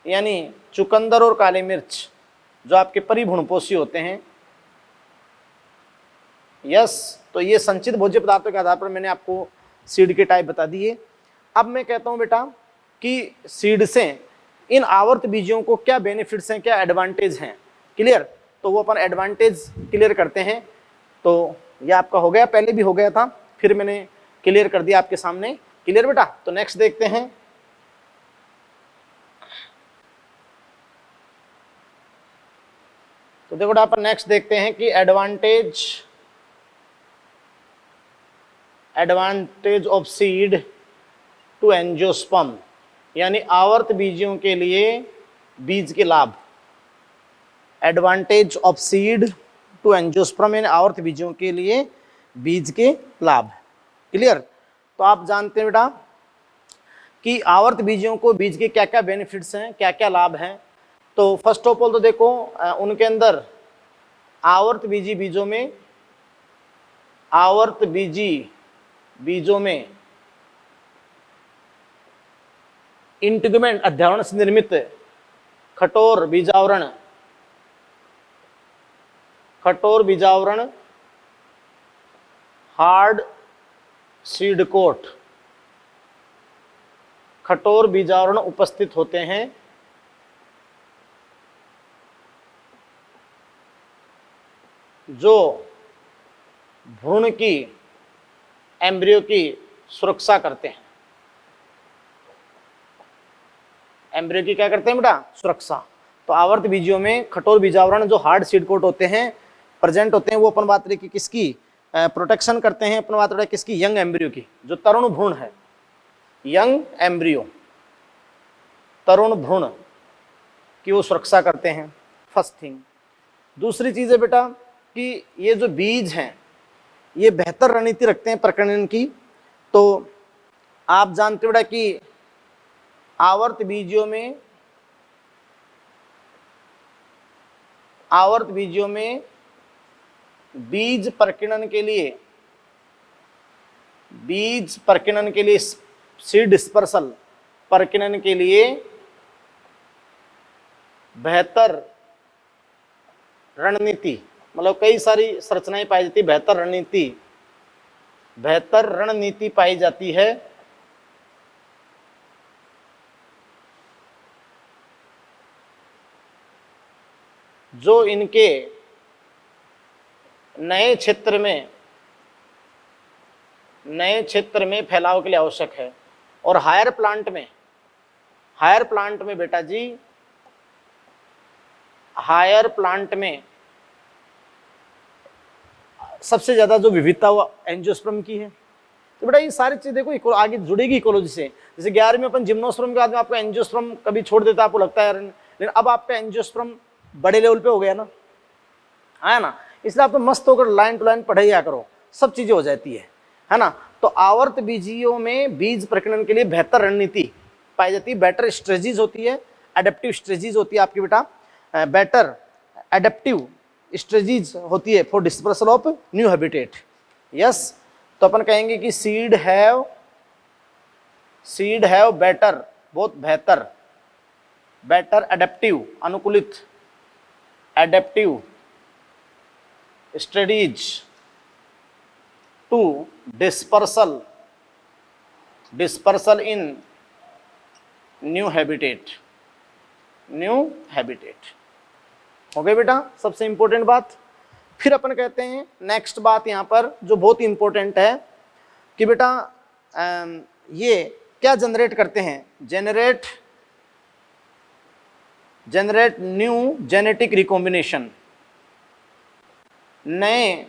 यानी चुकंदर और काली मिर्च जो आपके परिभ्रूणपोषी होते हैं। यस, तो ये संचित भोज्य पदार्थों के आधार पर मैंने आपको सीड के टाइप बता दिए। अब मैं कहता हूं बेटा कि सीड से इन आवर्त बीजों को क्या बेनिफिट्स हैं, क्या एडवांटेज हैं, क्लियर? तो वो अपन एडवांटेज क्लियर करते हैं। तो ये आपका हो गया, पहले भी हो गया था, फिर मैंने क्लियर कर दिया आपके सामने। क्लियर बेटा? तो नेक्स्ट देखते हैं। तो देखो बेटा, अपन नेक्स्ट देखते हैं कि advantage of seed to angiosperm, यानी आवर्त बीजों के लिए बीज के लाभ। Advantage of seed to angiosperm, यानी आवर्त बीजों के लिए बीज के लाभ। क्लियर? तो आप जानते हैं बेटा कि आवर्त बीजों को बीज के क्या क्या बेनिफिट्स हैं, क्या क्या लाभ हैं। तो फर्स्ट ऑफ ऑल तो देखो, उनके अंदर आवर्त बीजी बीजों में इंटीग्यूमेंट अध्यावरण से निर्मित कठोर बीजावरण हार्ड सीड कोट, कठोर बीजावरण उपस्थित होते हैं, जो भ्रूण की, एम्ब्रियो की सुरक्षा करते हैं। एम्ब्रियो की क्या करते हैं बेटा? सुरक्षा। तो आवर्त बीजों में कठोर बीजावरण जो हार्ड सीड कोट होते हैं, प्रेजेंट होते हैं, वो अपन बात रही कि किसकी प्रोटेक्शन करते हैं, अपन बात रही किसकी? यंग एम्ब्रियो की, जो तरुण भ्रूण है, यंग एम्ब्रियो, तरुण भ्रूण की वो सुरक्षा करते हैं, फर्स्ट थिंग। दूसरी चीज है बेटा कि ये जो बीज हैं ये बेहतर रणनीति रखते हैं प्रकरणन की। तो आप जानते हो बेटा कि आवर्त बीजों में बीज प्रकीर्णन के लिए बीज प्रकीर्णन के लिए, सीड डिस्पर्सल प्रकीर्णन के लिए बेहतर रणनीति, मतलब कई सारी संरचनाएं पाई जाती, बेहतर रणनीति पाई जाती है जो इनके नए क्षेत्र में फैलाव के लिए आवश्यक है। और हायर प्लांट में बेटा जी, हायर प्लांट में सबसे ज्यादा जो विविधता वो एंजियोस्पर्म की है। तो बेटा ये सारी चीज देखो आगे जुड़ेगी इकोलॉजी से। जैसे 11वीं में अपन जिम्नोस्पर्म के बाद में आपको एंजियोस्पर्म कभी छोड़ देता, आपको लगता है, लेकिन अब आपका एंजियोस्पर्म बड़े लेवल पे हो गया ना, है ना। इसलिए आप तो मस्त होकर लाइन टू लाइन पढ़ाया करो, सब चीजें हो जाती है ना। तो आवर्त बीजियों में बीज प्रकीर्णन के लिए बेहतर रणनीति पाई जाती है, बेटर स्ट्रेटजीज होती है, एडेप्टिव स्ट्रेटजीज होती है आपकी बेटा, बेटर एडेप्टिव स्ट्रेटजीज होती है for dispersal of new habitat. Yes, तो अपन कहेंगे कि सीड हैव बेटर, बहुत बेटर एडेप्टिव, अनुकूलित adaptive strategies to dispersal in new habitat. हो गया बेटा सबसे इंपॉर्टेंट बात। फिर अपन कहते हैं नेक्स्ट बात यहाँ पर जो बहुत इंपॉर्टेंट है कि बेटा ये क्या जनरेट करते हैं, जनरेट न्यू जेनेटिक रिकॉम्बिनेशन, नए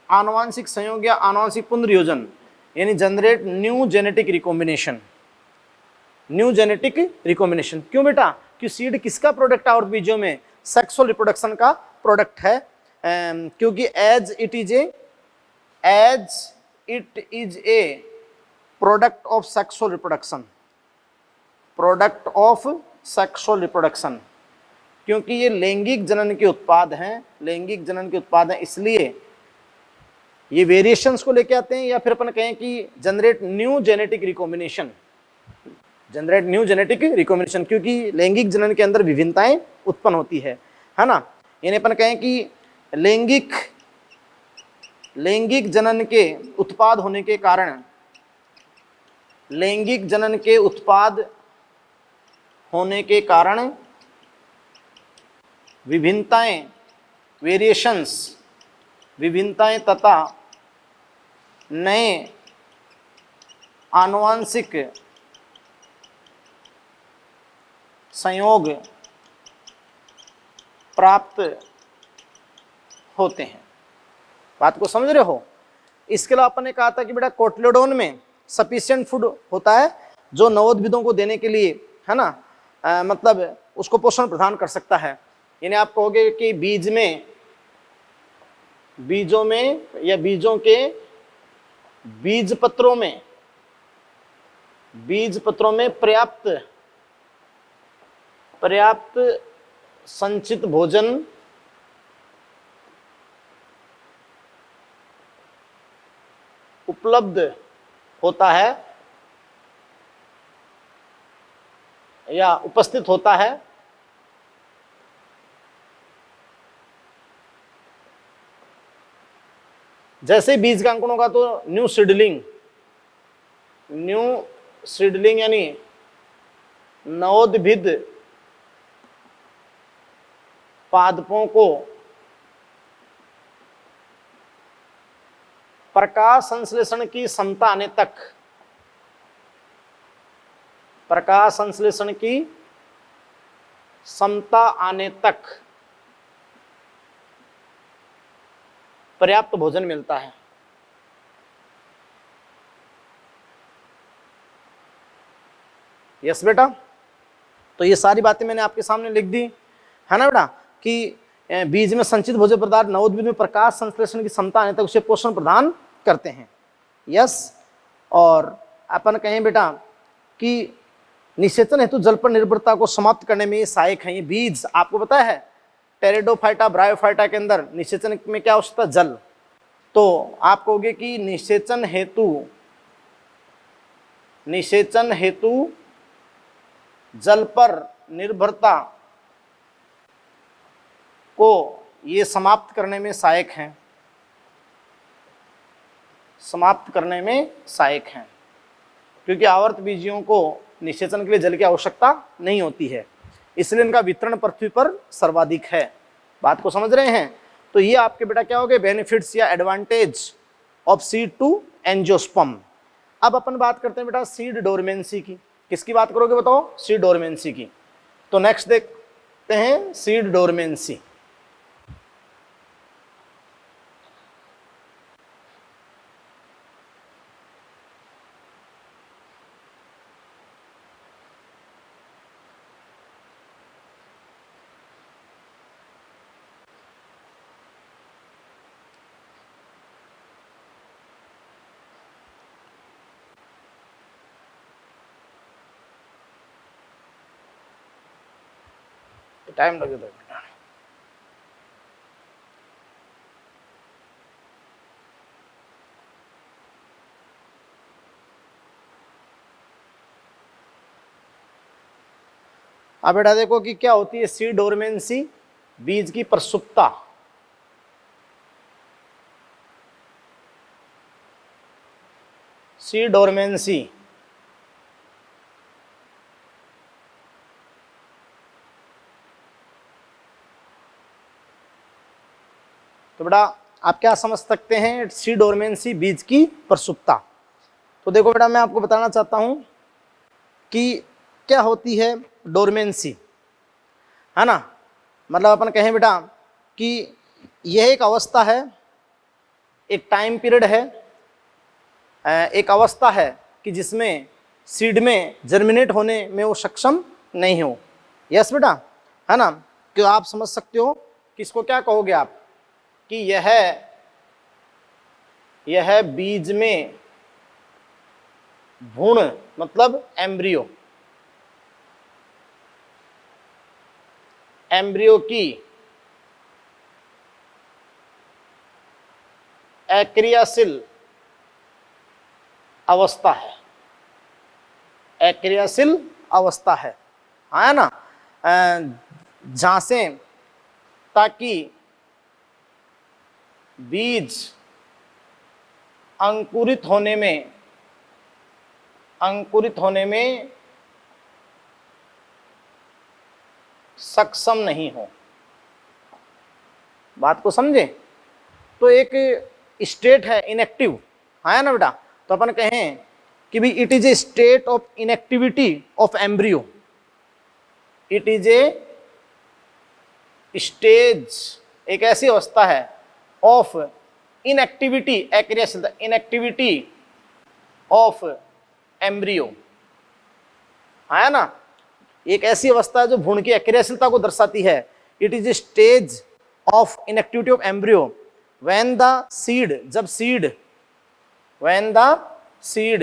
आनुवांशिक संयोग या आनुवांशिक पुनर्योजन, यानी जनरेट न्यू जेनेटिक रिकॉम्बिनेशन। क्यों बेटा? कि सीड किसका प्रोडक्ट है और बीजों में? सेक्सुअल रिप्रोडक्शन का प्रोडक्ट है, क्योंकि as it is a product of sexual reproduction, क्योंकि ये लैंगिक जनन के उत्पाद हैं, इसलिए ये वेरिएशंस को लेके आते हैं, या फिर अपन कहें कि जनरेट न्यू जेनेटिक रिकॉम्बिनेशन, क्योंकि लैंगिक जनन के अंदर विभिन्नताएं उत्पन्न होती है ना। यानी अपन कहें कि लैंगिक जनन के उत्पाद होने के कारण, विभिन्नताएं तथा नए आनुवांशिक संयोग प्राप्त होते हैं। बात को समझ रहे हो? इसके अलावा अपन ने कहा था कि बेटा कोटलेडोन में सफिशिएंट फूड होता है जो नवोद्भिदों को देने के लिए, है ना, मतलब उसको पोषण प्रदान कर सकता है। यानी आप कहोगे कि बीजों में या बीजों के बीज पत्रों में पर्याप्त संचित भोजन उपलब्ध होता है या उपस्थित होता है, जैसे बीज के अंकुरों का तो न्यू सीडलिंग यानी नवोद्भिद पादपों को प्रकाश संश्लेषण की क्षमता आने तक पर्याप्त भोजन मिलता है। यस बेटा, तो ये सारी बातें मैंने आपके सामने लिख दी है ना बेटा, कि बीज में संचित भोज्य पदार्थ नवोद्भिद में प्रकाश संश्लेषण की क्षमता आने तक उसे पोषण प्रदान करते हैं। यस, और अपन कहें बेटा कि निषेचन हेतु जल पर निर्भरता को समाप्त करने में ये सहायक है। ये बीज आपको पता है टेरिडोफाइटा ब्रायोफाइटा के अंदर निषेचन में क्या आवश्यकता? जल। तो आप कहोगे कि निषेचन हेतु जल पर निर्भरता को ये समाप्त करने में सहायक हैं, समाप्त करने में सहायक हैं, क्योंकि आवर्त बीजियों को निषेचन के लिए जल की आवश्यकता नहीं होती है, इसलिए इनका वितरण पृथ्वी पर सर्वाधिक है। बात को समझ रहे हैं? तो ये आपके बेटा क्या हो गए, बेनिफिट्स या advantage of seed to angiosperm. अब अपन बात करते हैं बेटा सीड डोरमेंसी की। किसकी बात करोगे बताओ? सीड डोरमेंसी की। तो नेक्स्ट देखते हैं सीड डोरमेंसी। टाइम लगेगा बेटा। अब बेटा देखो कि क्या होती है सीड डोरमेंसी, बीज की प्रसुप्ता। सीड डोरमेंसी तो बेटा आप क्या समझ सकते हैं सीड डोरमेंसी, बीज की प्रसुप्ता। तो देखो बेटा मैं आपको बताना चाहता हूं कि क्या होती है डोरमेंसी, है ना। मतलब अपन कहें बेटा कि यह एक अवस्था है, एक टाइम पीरियड है, एक अवस्था है कि जिसमें सीड में जर्मिनेट होने में वो सक्षम नहीं हो। यस बेटा, है ना। क्यों आप समझ सकते हो कि इसको क्या कहोगे आप कि यह बीज में भ्रूण मतलब एम्ब्रियो, एम्ब्रियो की अक्रियाशील अवस्था है, अक्रियाशील अवस्था है ना, जहां से ताकि बीज अंकुरित होने में सक्षम नहीं हो। बात को समझे? तो एक स्टेट है इनएक्टिव, है ना बेटा। तो अपन कहें कि भी it is a state of inactivity of embryo, it is a stage, एक ऐसी अवस्था है ऑफ इनएक्टिविटी, अक्रियाशीलता, इनएक्टिविटी ऑफ एम्ब्रियो, है ना। एक ऐसी अवस्था है जो भ्रूण की अक्रियाशीलता को दर्शाती है। It is a stage of inactivity of embryo when the seed, जब seed, when the seed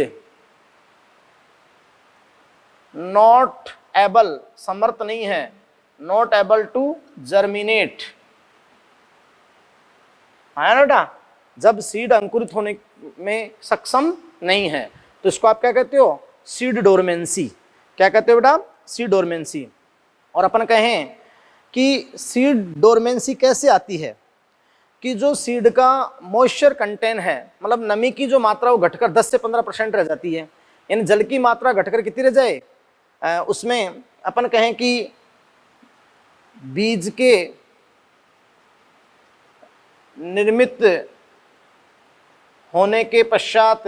not able, समर्थ नहीं है, नॉट एबल टू जर्मिनेट, है ना बेटा। जब सीड अंकुरित होने में सक्षम नहीं है तो इसको आप क्या कहते हो? Seed dormancy. क्या कहते हो बेटा? Seed dormancy. और अपन कहें कि सीड डोरमेंसी कैसे आती है कि जो सीड का मॉइस्चर कंटेंट है, मतलब नमी की जो मात्रा वो घटकर 10 से 15% रह जाती है, यानी जल की मात्रा घटकर कितनी रह जाए, उसमें अपन कहें कि बीज के निर्मित होने के पश्चात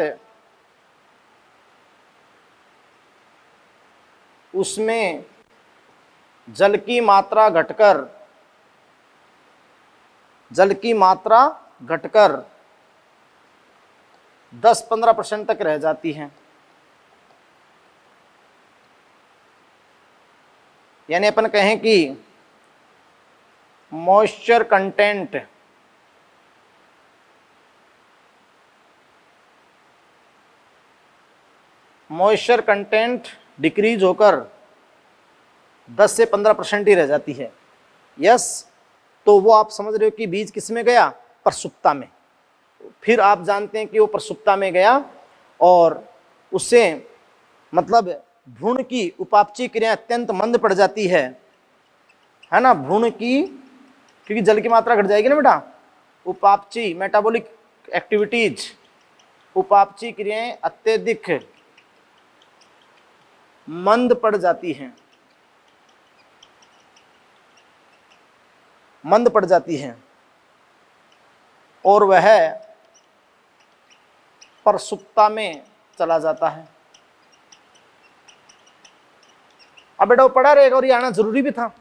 उसमें जल की मात्रा घटकर 10-15% तक रह जाती है। यानी अपन कहें कि मॉइस्चर कंटेंट डिक्रीज होकर 10 से 15% ही रह जाती है। यस, तो वो आप समझ रहे हो कि बीज किस में गया? प्रसुप्ता में। फिर आप जानते हैं कि वो प्रसुप्ता में गया और उससे मतलब भ्रूण की उपापचय क्रिया अत्यंत मंद पड़ जाती है ना, भ्रूण की, क्योंकि जल की मात्रा घट जाएगी ना बेटा, उपापचय मेटाबॉलिक एक्टिविटीज, उपापचय क्रियाएं अत्यधिक मंद पड़ जाती हैं, मंद पड़ जाती हैं और वह प्रसुप्ता में चला जाता है। अब बेटा वो पड़ा रहेगा और ये आना जरूरी भी था।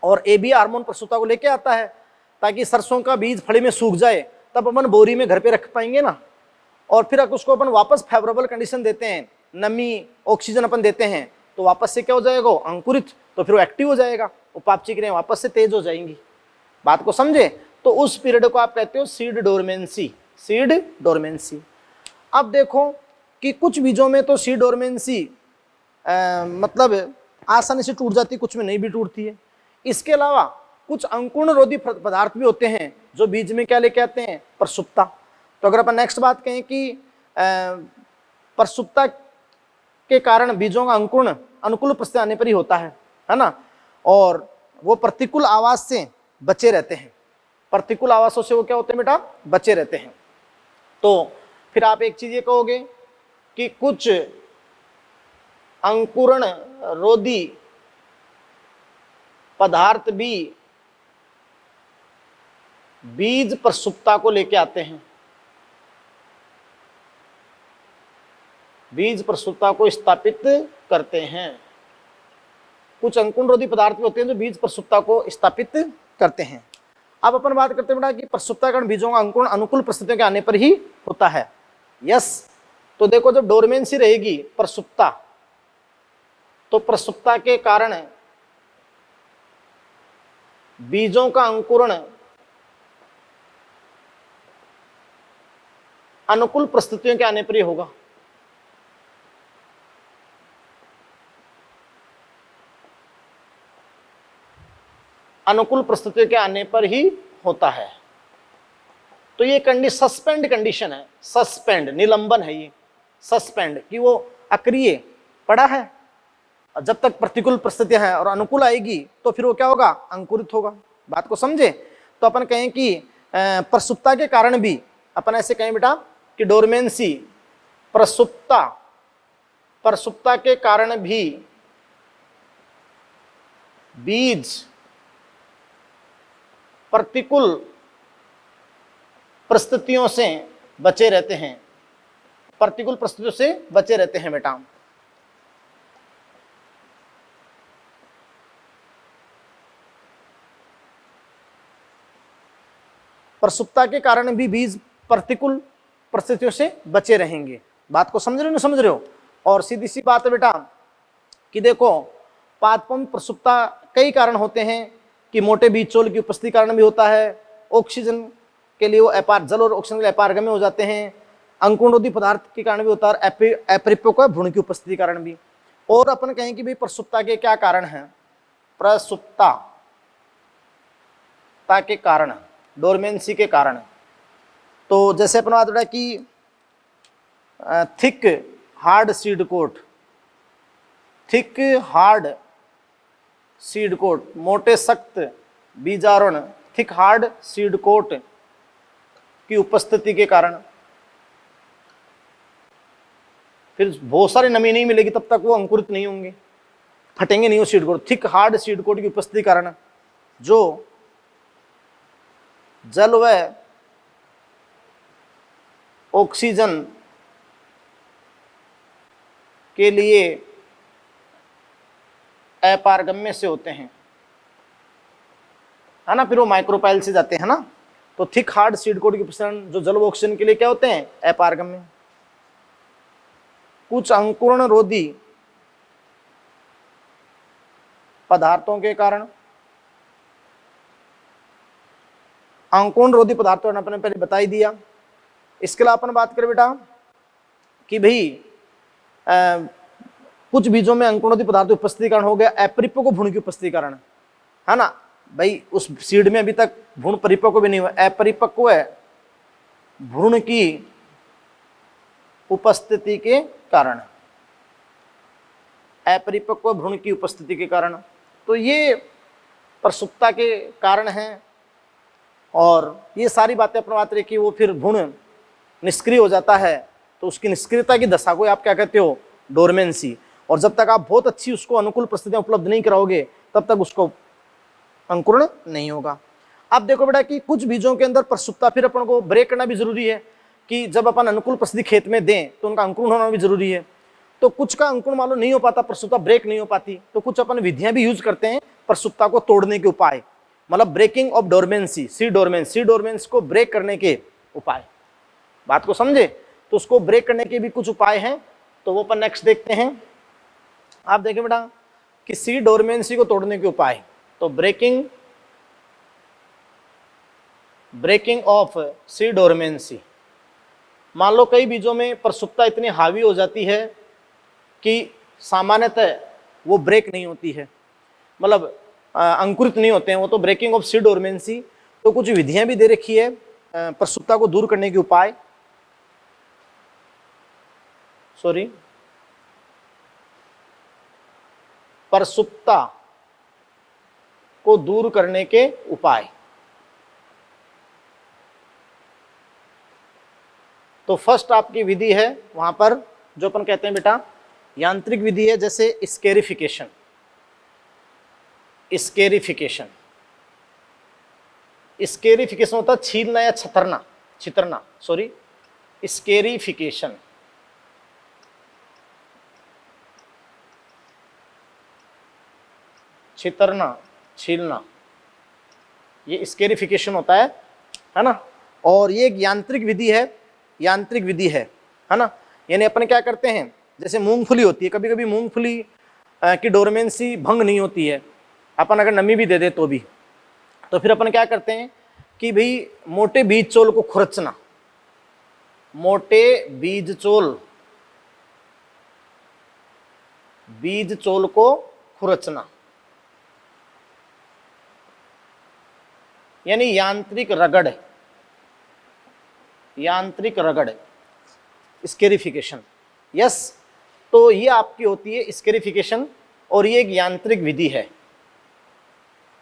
और ए बी हार्मोन प्रसुप्ता को लेके आता है ताकि सरसों का बीज फली में सूख जाए, तब अपन बोरी में घर पे रख पाएंगे ना, और फिर उसको अपन वापस फेवरेबल कंडीशन देते हैं, नमी ऑक्सीजन अपन देते हैं, तो वापस से क्या हो जाएगा, अंकुरित, तो फिर वो एक्टिव हो जाएगा, उपापचय क्रियाएं वापस से तेज हो जाएंगी। बात को समझे? तो उस पीरियड को आप कहते हो सीड डोरमेंसी, सीड डोरमेंसी। अब देखो कि कुछ बीजों में तो सीड डोरमेंसी मतलब आसानी से टूट जाती है, कुछ में नहीं भी टूटती है। इसके अलावा कुछ अंकुरण रोधी पदार्थ भी होते हैं जो बीज में क्या लेके आते हैं, प्रसुप्ता। तो अगर अपन नेक्स्ट बात कहें कि प्रसुप्ता के कारण बीजों का अंकुरण अनुकूल परिस्थिति आने पर ही होता है ना, और वो प्रतिकूल आवास से बचे रहते हैं, प्रतिकूल आवासों से वो क्या होते हैं बेटा, बचे रहते हैं। तो फिर आप एक चीज ये कहोगे कि कुछ अंकुरण रोधी पदार्थ भी बीज प्रसुप्ता को लेके आते हैं, बीज प्रसुप्ता को स्थापित करते हैं। कुछ अंकुरण रोधी पदार्थ भी होते हैं जो बीज प्रसुप्ता को स्थापित करते हैं। अब अपन बात करते हैं बेटा कि प्रसुप्ता कारण बीजों का अंकुरण अनुकूल परिस्थितियों के आने पर ही होता है। यस, तो देखो जब डोरमेंसी रहेगी प्रसुप्ता, तो प्रसुप्ता के कारण बीजों का अंकुरण अनुकूल परिस्थितियों के आने पर ही होगा। अनुकूल परिस्थितियों के आने पर ही होता है। तो ये सस्पेंड कंडीशन है, सस्पेंड निलंबन है, ये सस्पेंड कि वो अक्रिय पड़ा है, जब तक प्रतिकूल परिस्थितियां हैं और अनुकूल आएगी तो फिर वो क्या होगा, अंकुरित होगा। बात को समझे? तो अपन कहें कि प्रसुप्ता के कारण भी, अपन ऐसे कहें बेटा कि डोरमेंसी प्रसुप्ता के कारण भी बीज प्रतिकूल परिस्थितियों से बचे रहते हैं, प्रतिकूल परिस्थितियों से बचे रहते हैं बेटा। प्रसुप्ता के कारण भी बीज प्रतिकूल परिस्थितियों से बचे रहेंगे। बात को समझ रहे हो ना, समझ रहे हो? और सीधी सी बात है बेटा कि देखो पादपों प्रसुप्ता कई कारण होते हैं कि मोटे बीज चोल की उपस्थिति कारण भी होता है, ऑक्सीजन के लिए वो जल और ऑक्सीजन के लिए अपारगम्य हो जाते हैं, अंकुरणरोधी पदार्थ के कारण भी होता है, अपरिपक्व भ्रूण की उपस्थिति कारण भी। और अपन कहें कि भाई प्रसुप्ता के क्या कारण हैं, प्रसुप्ता के कारण, डोरमेंसी के कारण। तो जैसे अपन बात उठा कि thick hard seed coat, thick hard seed coat, मोटे सख्त बीजारोहण, थिक हार्ड सीड कोट की उपस्थिति के कारण, फिर बहुत सारी नमी नहीं मिलेगी तब तक वो अंकुरित नहीं होंगे, फटेंगे नहीं वो seed coat. Thick hard seed coat की उपस्थिति कारण जो जल व ऑक्सीजन के लिए अपारगम्य से होते हैं, है ना, फिर वो माइक्रोपाइल से जाते हैं ना। तो थिक हार्ड सीड कोट की उपस्थिति जो जल व ऑक्सीजन के लिए क्या होते हैं, अपारगम्य। कुछ अंकुरण रोधी पदार्थों के कारण, अंकुरण रोधी पदार्थों ने अपने पहले बता ही दिया। इसके अलावा अपन बात करें बेटा कि भाई कुछ बीजों में अंकुरणरोधी पदार्थ की उपस्थिति कारण हो गया अपरिपक्व भ्रूण की उपस्थिति कारण, है ना भाई, उस सीड में अभी तक भ्रूण परिपक्व भी नहीं हुआ, अपरिपक्व है भ्रूण की उपस्थिति के कारण, अपरिपक्व भ्रूण की उपस्थिति के कारण। तो ये प्रसुप्ता के कारण हैं और ये सारी बातें अपन बात रही कि वो फिर भ्रूण निष्क्रिय हो जाता है, तो उसकी निष्क्रियता की दशा को आप क्या कहते हो, डोरमेंसी। और जब तक आप बहुत अच्छी उसको अनुकूल परिस्थितियां उपलब्ध नहीं कराओगे तब तक उसको अंकुरण नहीं होगा। अब देखो बेटा कि कुछ बीजों के अंदर प्रसुप्ता फिर अपन को ब्रेक करना भी जरूरी है कि जब अपन अनुकूल परिस्थिति खेत में दें तो उनका अंकुरण होना भी जरूरी है। तो कुछ का अंकुरण मालूम नहीं हो पाता, प्रसुप्ता ब्रेक नहीं हो पाती, तो कुछ अपन विधियां भी यूज करते हैं प्रसुप्ता को तोड़ने के उपाय, मतलब ब्रेकिंग ऑफ डोरमेंसी, सी डोरमेंस को ब्रेक करने के उपाय। बात को समझे? तो उसको ब्रेक करने के भी कुछ उपाय हैं, तो वो अपन नेक्स्ट देखते हैं। आप देखें बेटा कि सी डोरमेंसी को तोड़ने के उपाय, तो ब्रेकिंग ऑफ सी डोरमेंसी। मान लो कई बीजों में प्रसुप्ता इतनी हावी हो जाती है कि सामान्यतः वो ब्रेक नहीं होती है, मतलब अंकुरित नहीं होते हैं वो, तो ब्रेकिंग ऑफ सी डोरमेंसी। तो कुछ विधियां भी दे रखी है प्रसुप्ता को दूर करने के उपाय, प्रसुप्ता को दूर करने के उपाय। तो फर्स्ट आपकी विधि है वहां पर जो अपन कहते हैं बेटा यांत्रिक विधि है, जैसे स्केरिफिकेशन होता है छीलना या छितरना, स्केरिफिकेशन। छितरना, छीलना, ये स्केरिफिकेशन होता है ना। और ये एक यांत्रिक विधि है ना। यानी अपन क्या करते हैं, जैसे मूंगफली होती है, कभी कभी मूंगफली की डोरमेंसी भंग नहीं होती है, अपन अगर नमी भी दे दे तो भी, तो फिर अपन क्या करते हैं कि भाई मोटे बीज चोल को खुरचना, बीज चोल को खुरचना, यानी यांत्रिक रगड़, स्केरिफिकेशन। यस, तो ये आपकी होती है स्केरिफिकेशन और ये एक यांत्रिक विधि है।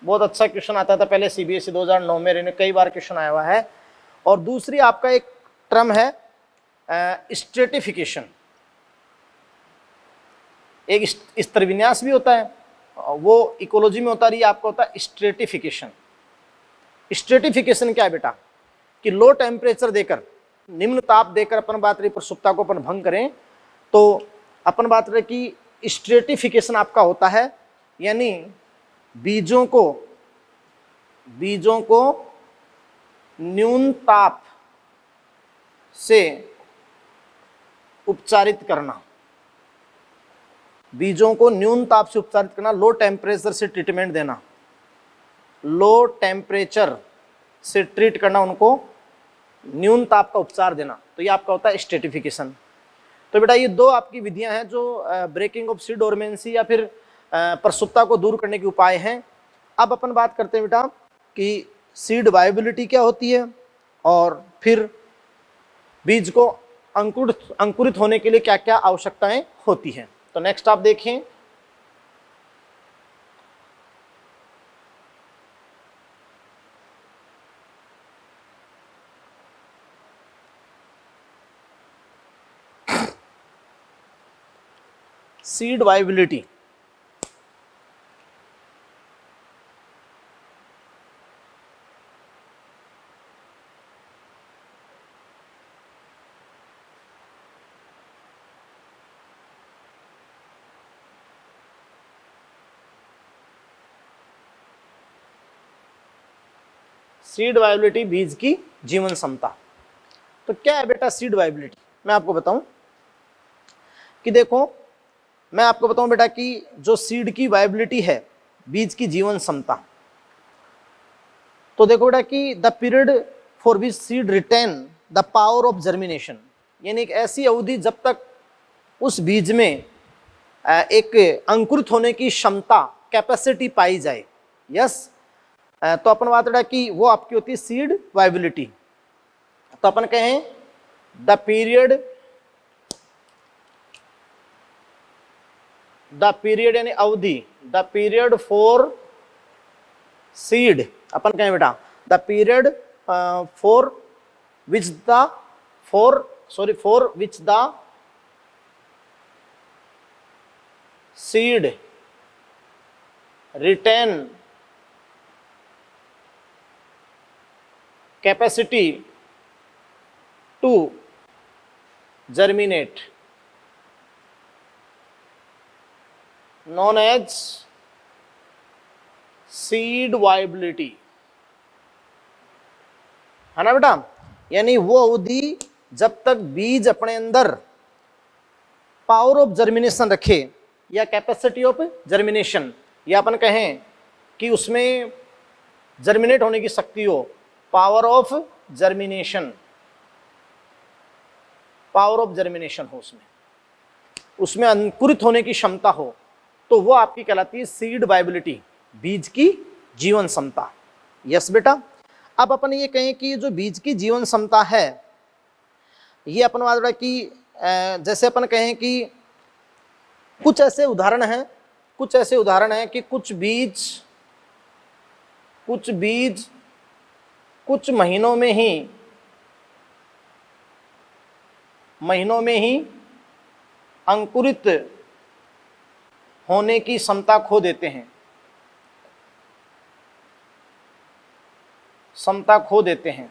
बहुत अच्छा क्वेश्चन आता था पहले सीबीएसई 2009 में, कई बार क्वेश्चन आया हुआ है। और दूसरी आपका एक टर्म है स्ट्रेटिफिकेशन, एक स्तर विन्यास भी होता है, वो इकोलॉजी में होता है, आपका होता है स्ट्रेटिफिकेशन। स्ट्रेटिफिकेशन क्या है बेटा कि लो टेम्परेचर देकर, निम्न ताप देकर अपन बात रही प्रसुप्ता को अपन भंग करें, तो अपन बात रहे कि स्ट्रेटिफिकेशन आपका होता है, यानी बीजों को न्यून ताप से उपचारित करना, लो टेम्परेचर से ट्रीटमेंट देना, लो टेम्परेचर से ट्रीट करना, उनको न्यून ताप का उपचार देना, तो ये आपका होता है स्ट्रेटिफिकेशन। तो बेटा ये दो आपकी विधियां हैं जो ब्रेकिंग ऑफ सी डोरमेंसी या फिर प्रसुप्ता को दूर करने के उपाय हैं। अब अपन बात करते हैं बेटा कि सीड वायबिलिटी क्या होती है और फिर बीज को अंकुरित होने के लिए क्या क्या आवश्यकताएं होती हैं। तो नेक्स्ट आप देखें, सीड वायबिलिटी। सीड वायबिलिटी, बीज की जीवन क्षमता। तो क्या है बेटा सीड वायबिलिटी, मैं आपको बताऊं कि देखो, मैं आपको बताऊं बेटा कि जो सीड की वायबिलिटी है, बीज की जीवन क्षमता, तो देखो बेटा कि the period for which seed retain the power of germination, यानी एक ऐसी अवधि जब तक उस बीज में एक अंकुरित होने की क्षमता, कैपेसिटी पाई जाए। यस, तो अपन बात बेटा कि वो आपकी होती है सीड वायबिलिटी। तो अपन कहें द पीरियड यानी अवधि, द पीरियड फॉर सीड, अपन कहें बेटा the period for which the seed retain capacity to germinate known as seed viability, है ना बेटा। यानी वो अवधि जब तक बीज अपने अंदर पावर ऑफ जर्मिनेशन रखे या कैपेसिटी ऑफ जर्मिनेशन, या अपन कहें कि उसमें जर्मिनेट होने की शक्ति हो, power of germination, power of germination हो, उसमें अंकुरित होने की क्षमता हो, तो वो आपकी कहलाती है सीड वायबिलिटी, बीज की जीवन क्षमता। यस बेटा। अब अपन ये कहें कि जो बीज की जीवन क्षमता है, ये अपन बात रहा कि जैसे अपन कहें कि कुछ ऐसे उदाहरण हैं कि कुछ बीज कुछ महीनों में ही अंकुरित होने की क्षमता खो देते हैं,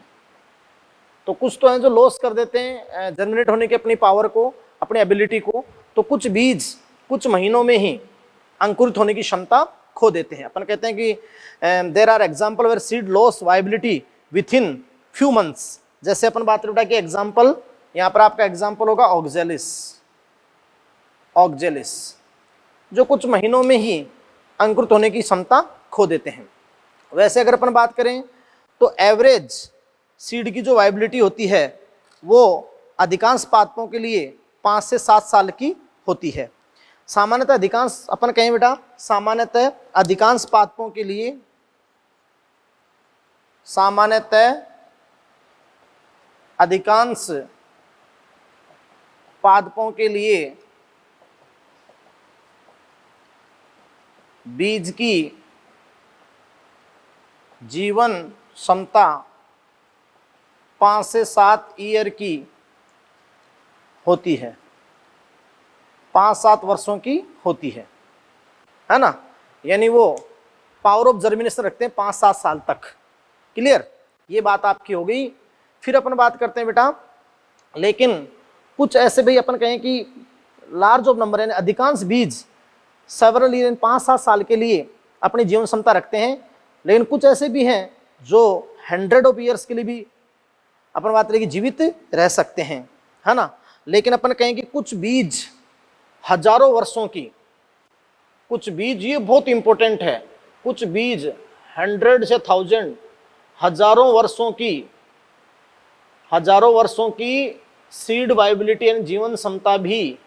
तो कुछ तो हैं जो लॉस कर देते हैं जर्मिनेट होने की अपनी पावर को, अपनी एबिलिटी को, तो कुछ बीज कुछ महीनों में ही अंकुरित होने की क्षमता खो देते हैं। अपन कहते हैं कि there are example where seed loss viability within few months. जैसे अपन बात करें कि एग्जाम्पल, यहाँ पर आपका एग्जाम्पल होगा ऑक्जेलिस, जो कुछ महीनों में ही अंकुरित होने की क्षमता खो देते हैं। वैसे अगर अपन बात करें तो एवरेज सीड की जो वायबिलिटी होती है वो अधिकांश पादपों के लिए 5 से 7 साल की होती है। सामान्यतः अधिकांश, अपन कहें बेटा सामान्यतः अधिकांश पादपों के लिए, सामान्यतः अधिकांश पादपों के लिए बीज की जीवन क्षमता 5 से 7 ईयर की होती है, 5-7 वर्षों की होती है ना। यानी वो पावर ऑफ जर्मिनेशन रखते हैं 5-7 साल तक। क्लियर, ये बात आपकी हो गई। फिर अपन बात करते हैं बेटा, लेकिन कुछ ऐसे भी अपन कहें कि लार्ज ऑफ नंबर यानी अधिकांश बीज सेवरल ईयर 5-7 साल के लिए अपनी जीवन क्षमता रखते हैं, लेकिन कुछ ऐसे भी हैं जो 100 ऑफ ईयर्स के लिए भी अपन बात करें कि जीवित रह सकते हैं, है ना। लेकिन अपन कहें कि कुछ बीज हजारों वर्षों की, कुछ बीज, ये बहुत इंपॉर्टेंट है, कुछ बीज 100 से 1000 हजारों वर्षों की सीड वायबिलिटी यानी जीवन क्षमता भी,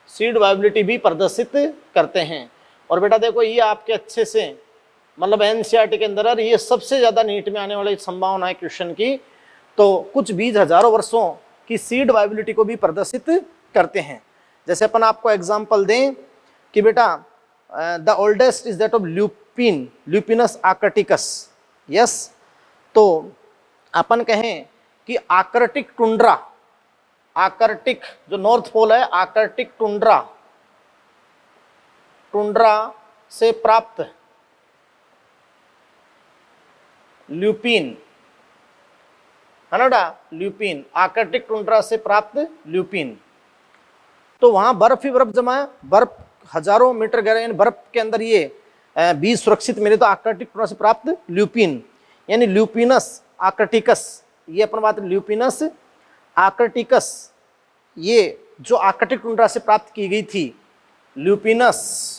सीड वायबिलिटी भी प्रदर्शित करते हैं। और बेटा देखो, ये आपके अच्छे से मतलब एनसीईआरटी के अंदर ये सबसे ज्यादा नीट में आने वाली संभावना है क्वेश्चन की। तो कुछ बीज हजारों वर्षों की सीड वायबिलिटी को भी प्रदर्शित करते हैं। जैसे अपन आपको एग्जांपल दें कि बेटा the oldest is that of Lupinus arcticus. Yes, तो अपन कहें कि आर्कटिक टुंड्रा, आर्कटिक जो नॉर्थ पोल है, आर्कटिक टुंड्रा से प्राप्त ल्यूपिन, है ना बेटा, ल्यूपिन, आर्कटिक टुंड्रा से प्राप्त ल्यूपिन, तो वहां बर्फ ही बर्फ जमा है, बर्फ हजारों मीटर गहरा, यानी बर्फ के अंदर ये बीज सुरक्षित मिले, तो आर्कटिक टुंड्रा से प्राप्त ल्यूपिन यानी ल्यूपिनस आर्कटिकस, ये अपन बात ल्यूपिनस आर्कटिकस, ये जो आर्कटिक टुंड्रा से प्राप्त की गई थी, ल्यूपिनस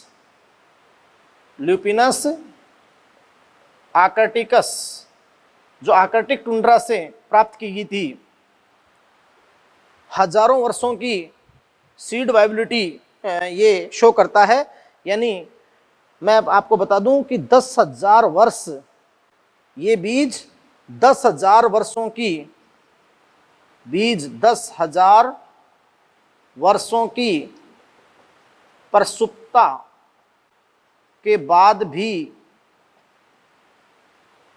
आर्कटिकस जो आर्कटिक टुंड्रा से प्राप्त की गई थी, हजारों वर्षों की सीड वायबिलिटी ये शो करता है। यानी मैं आपको बता दूं कि 10,000 वर्ष ये बीज 10,000 वर्षों की, बीज 10,000 वर्षों की प्रसुप्ता के बाद भी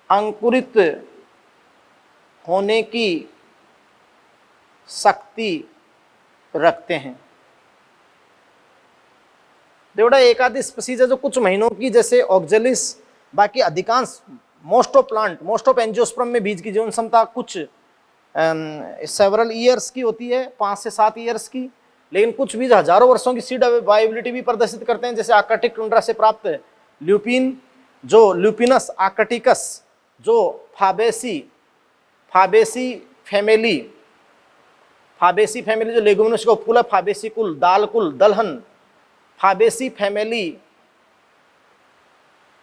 अंकुरित होने की शक्ति रखते हैं। देखो एक आधी स्पीसीज है जो कुछ महीनों की, जैसे ऑक्जेलिस, बाकी अधिकांश most of plant, most of angiosperm में बीज की जीवन क्षमता कुछ सेवरल ईयर्स की होती है, 5 से 7 ईयर्स की, लेकिन कुछ बीज हजारों वर्षों की सीड वायबिलिटी भी प्रदर्शित करते हैं। जैसे आर्कटिक टुंड्रा से प्राप्त ल्यूपिन, जो ल्यूपिनस आर्कटिकस, जो फाबेसी फैमिली जो लेगुमिनस का उपकुल है, फाबेसी कुल, दाल कुल, दलहन, फाबेसी फैमिली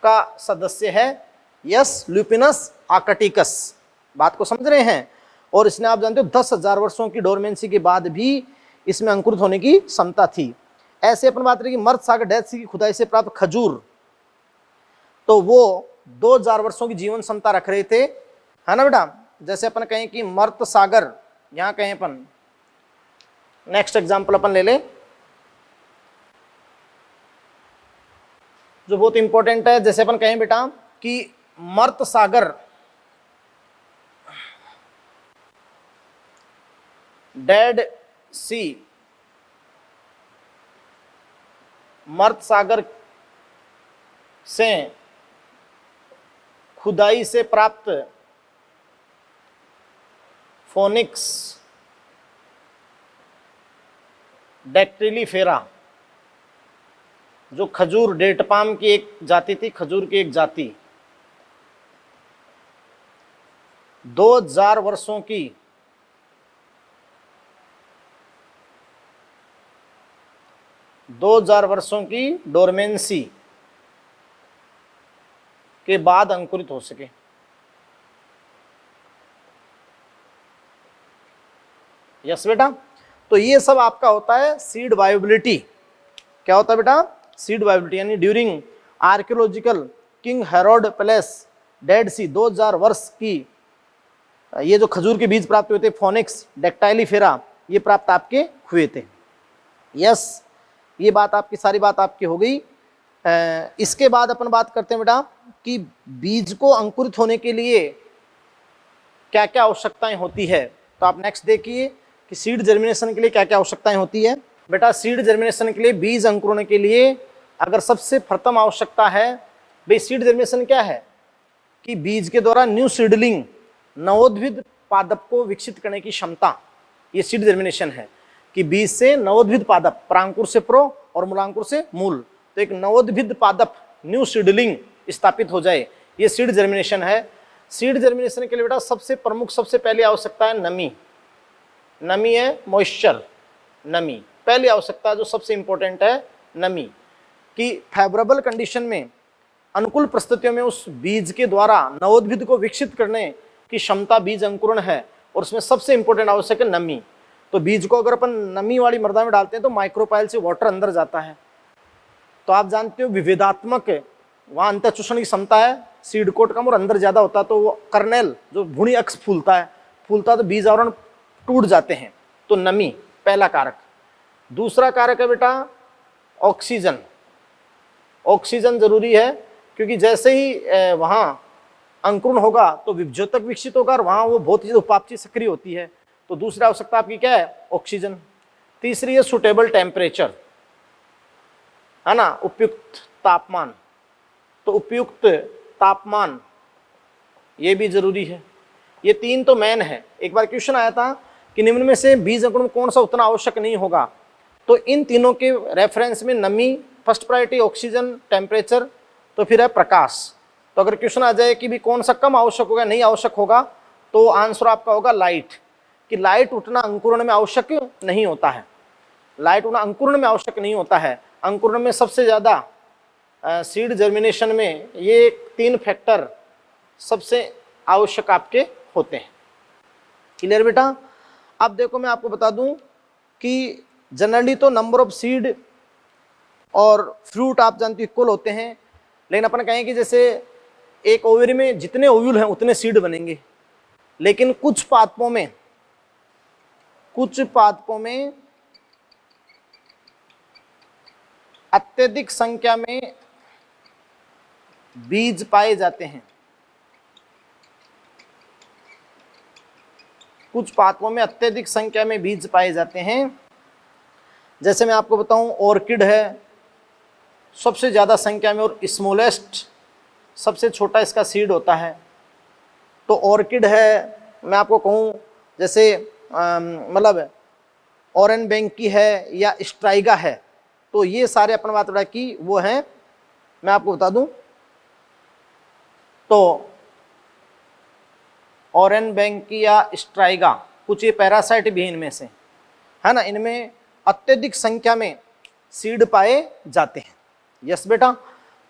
का सदस्य है यस ल्यूपिनस आर्कटिकस। बात को समझ रहे हैं? और इसने आप जानते हो 10,000 वर्षों की डोरमेंसी के बाद भी इसमें अंकुरित होने की क्षमता थी। ऐसे अपन बात करें कि मर्द सागर डेथ सी की खुदाई से प्राप्त खजूर, तो वो 2,000 वर्षों की जीवन क्षमता रख रहे थे, है ना बेटा। जैसे अपन कहें कि मर्द सागर, यहां कहें अपन, नेक्स्ट एग्जांपल अपन ले ले जो बहुत इंपॉर्टेंट है। जैसे अपन कहें बेटा कि मर्द सागर डेड सी, मर्द सागर से खुदाई से प्राप्त फोनिक्स डैक्टिलीफेरा, जो खजूर डेट पाम की एक जाति थी, खजूर की एक जाति, 2,000 वर्षों की डोरमेंसी के बाद अंकुरित हो सके। यस बेटा, तो ये सब आपका होता है सीड वायबिलिटी। क्या होता है बेटा? सीड वायबिलिटी, यानी during archaeological king Herod palace dead sea 2,000 वर्ष की ये जो खजूर के बीज प्राप्त हुए थे, फोनिक्स डैक्टाइलीफेरा, ये प्राप्त आपके हुए थे। यस, ये बात आपकी, सारी बात आपकी हो गई। इसके बाद अपन बात करते हैं बेटा कि बीज को अंकुरित होने के लिए क्या क्या आवश्यकताएं होती है। तो आप नेक्स्ट देखिए कि सीड जर्मिनेशन के लिए क्या क्या आवश्यकताएं होती है। बेटा सीड जर्मिनेशन के लिए, बीज अंकुरण के लिए अगर सबसे प्रथम आवश्यकता है, भाई सीड जर्मिनेशन क्या है कि बीज के द्वारा न्यू सीडलिंग, नवोद्भिद पादप को विकसित करने की क्षमता, ये सीड जर्मिनेशन है कि बीज से नवोद्भिद पादप, परांकुर से प्रो और मूलांकुर से मूल, तो एक नवोद्भिद पादप, न्यू सीडलिंग स्थापित हो जाए, ये सीड जर्मिनेशन है। सीड जर्मिनेशन के लिए बेटा सबसे प्रमुख, सबसे पहली आवश्यकता है नमी। नमी है मॉइस्चर, नमी पहली आवश्यकता जो सबसे इंपॉर्टेंट है, नमी, कि फेवरेबल कंडीशन में, अनुकूल परिस्थितियों में उस बीज के द्वारा नवोद्भिद को विकसित करने की क्षमता बीज अंकुरण है, और उसमें सबसे इंपॉर्टेंट आवश्यक है नमी। तो बीज को अगर अपन नमी वाली मृदा में डालते हैं तो माइक्रोपाइल से वाटर अंदर जाता है। तो आप जानते हो विभेदात्मक वहाँ अंतःचूषण की क्षमता है, सीड कोट कम और अंदर ज्यादा होता है, तो वो कर्नेल जो भूणी अक्ष फूलता तो बीज आवरण टूट जाते हैं। तो नमी पहला कारक। दूसरा कारक है बेटा ऑक्सीजन। ऑक्सीजन जरूरी है क्योंकि जैसे ही वहाँ अंकुरण होगा तो विभजोतक विकसित होगा और वहाँ वो बहुत ही उपापचय सक्रिय होती है। तो दूसरी आवश्यकता आपकी क्या है? ऑक्सीजन। तीसरी है सुटेबल टेम्परेचर, है ना, उपयुक्त तापमान। तो उपयुक्त तापमान ये भी जरूरी है। ये तीन तो मेन है। एक बार क्वेश्चन आया था कि निम्न में से बीज अंकुरण कौन सा उतना आवश्यक नहीं होगा, तो इन तीनों के रेफरेंस में नमी फर्स्ट प्रायोरिटी, ऑक्सीजन, टेम्परेचर, तो फिर है प्रकाश। तो अगर क्वेश्चन आ जाए कि भी कौन सा कम आवश्यक होगा, नहीं आवश्यक होगा, तो आंसर आपका होगा लाइट, कि लाइट उठना अंकुरण में आवश्यक नहीं होता है। लाइट उठना अंकुरण में आवश्यक नहीं होता है। अंकुरण में सबसे ज़्यादा सीड जर्मिनेशन में ये 3 फैक्टर सबसे आवश्यक आपके होते हैं। क्लियर बेटा? अब देखो मैं आपको बता दूं कि जनरली तो नंबर ऑफ सीड और फ्रूट आप जानते हो इक्वल होते हैं, लेकिन अपन कहें कि जैसे एक ओवरी में जितने ओव्यूल हैं उतने सीड बनेंगे, लेकिन कुछ पादपों में अत्यधिक संख्या में बीज पाए जाते हैं। कुछ पादपों में अत्यधिक संख्या में बीज पाए जाते हैं। जैसे मैं आपको बताऊं, ऑर्किड है सबसे ज्यादा संख्या में, और स्मॉलेस्ट सबसे छोटा इसका सीड होता है। तो ऑर्किड है, मैं आपको कहूं जैसे मतलब ऑरेंज बैंक की है या स्ट्राइगा है, तो ये सारे अपन बात बता कि वो हैं। मैं आपको बता दूं तो ऑरेंज बैंक की या स्ट्राइगा, कुछ ये पैरासाइट भी इनमें से है ना, इनमें अत्यधिक संख्या में सीड पाए जाते हैं। यस बेटा,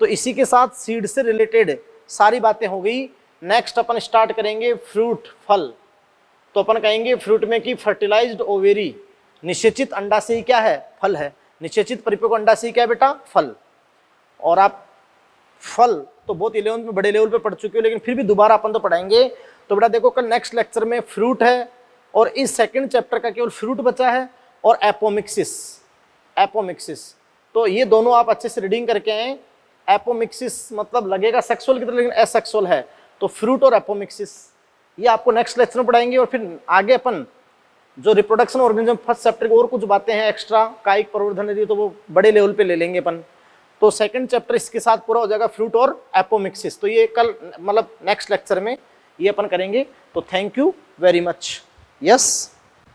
तो इसी के साथ सीड से रिलेटेड सारी बातें हो गई। नेक्स्ट अपन स्टार्ट करेंगे फ्रूट, फल। तो अपन कहेंगे फ्रूट में कि फर्टिलाइज्ड ओवेरी, निषेचित अंडाशय क्या है? फल है। निषेचित परिपक्व अंडाशय क्या है बेटा? फल। और आप फल तो बहुत 11th में बड़े लेवल पे पढ़ चुके हो, लेकिन फिर भी दोबारा अपन तो पढ़ाएंगे। तो बेटा देखो, कल नेक्स्ट लेक्चर में फ्रूट है, और इस सेकंड चैप्टर का केवल फ्रूट बचा है, और एपोमिक्सिस। तो ये दोनों आप अच्छे से रीडिंग करके आए। एपोमिक्सिस मतलब लगेगा सेक्सुअल की तरह, लेकिन एसेक्सुअल है। तो फ्रूट और एपोमिक्सिस ये आपको नेक्स्ट लेक्चर में पढ़ाएंगे। और फिर आगे अपन जो रिप्रोडक्शन ऑर्गेनिज्म फर्स्ट चैप्टर की और कुछ बातें हैं एक्स्ट्रा, कायिक प्रवर्धन यदि, तो वो बड़े लेवल पे ले लेंगे अपन। तो सेकंड चैप्टर इसके साथ पूरा हो जाएगा, फ्रूट और एपोमिक्सिस। तो ये कल मतलब नेक्स्ट लेक्चर में ये अपन करेंगे। तो thank you very much. Yes.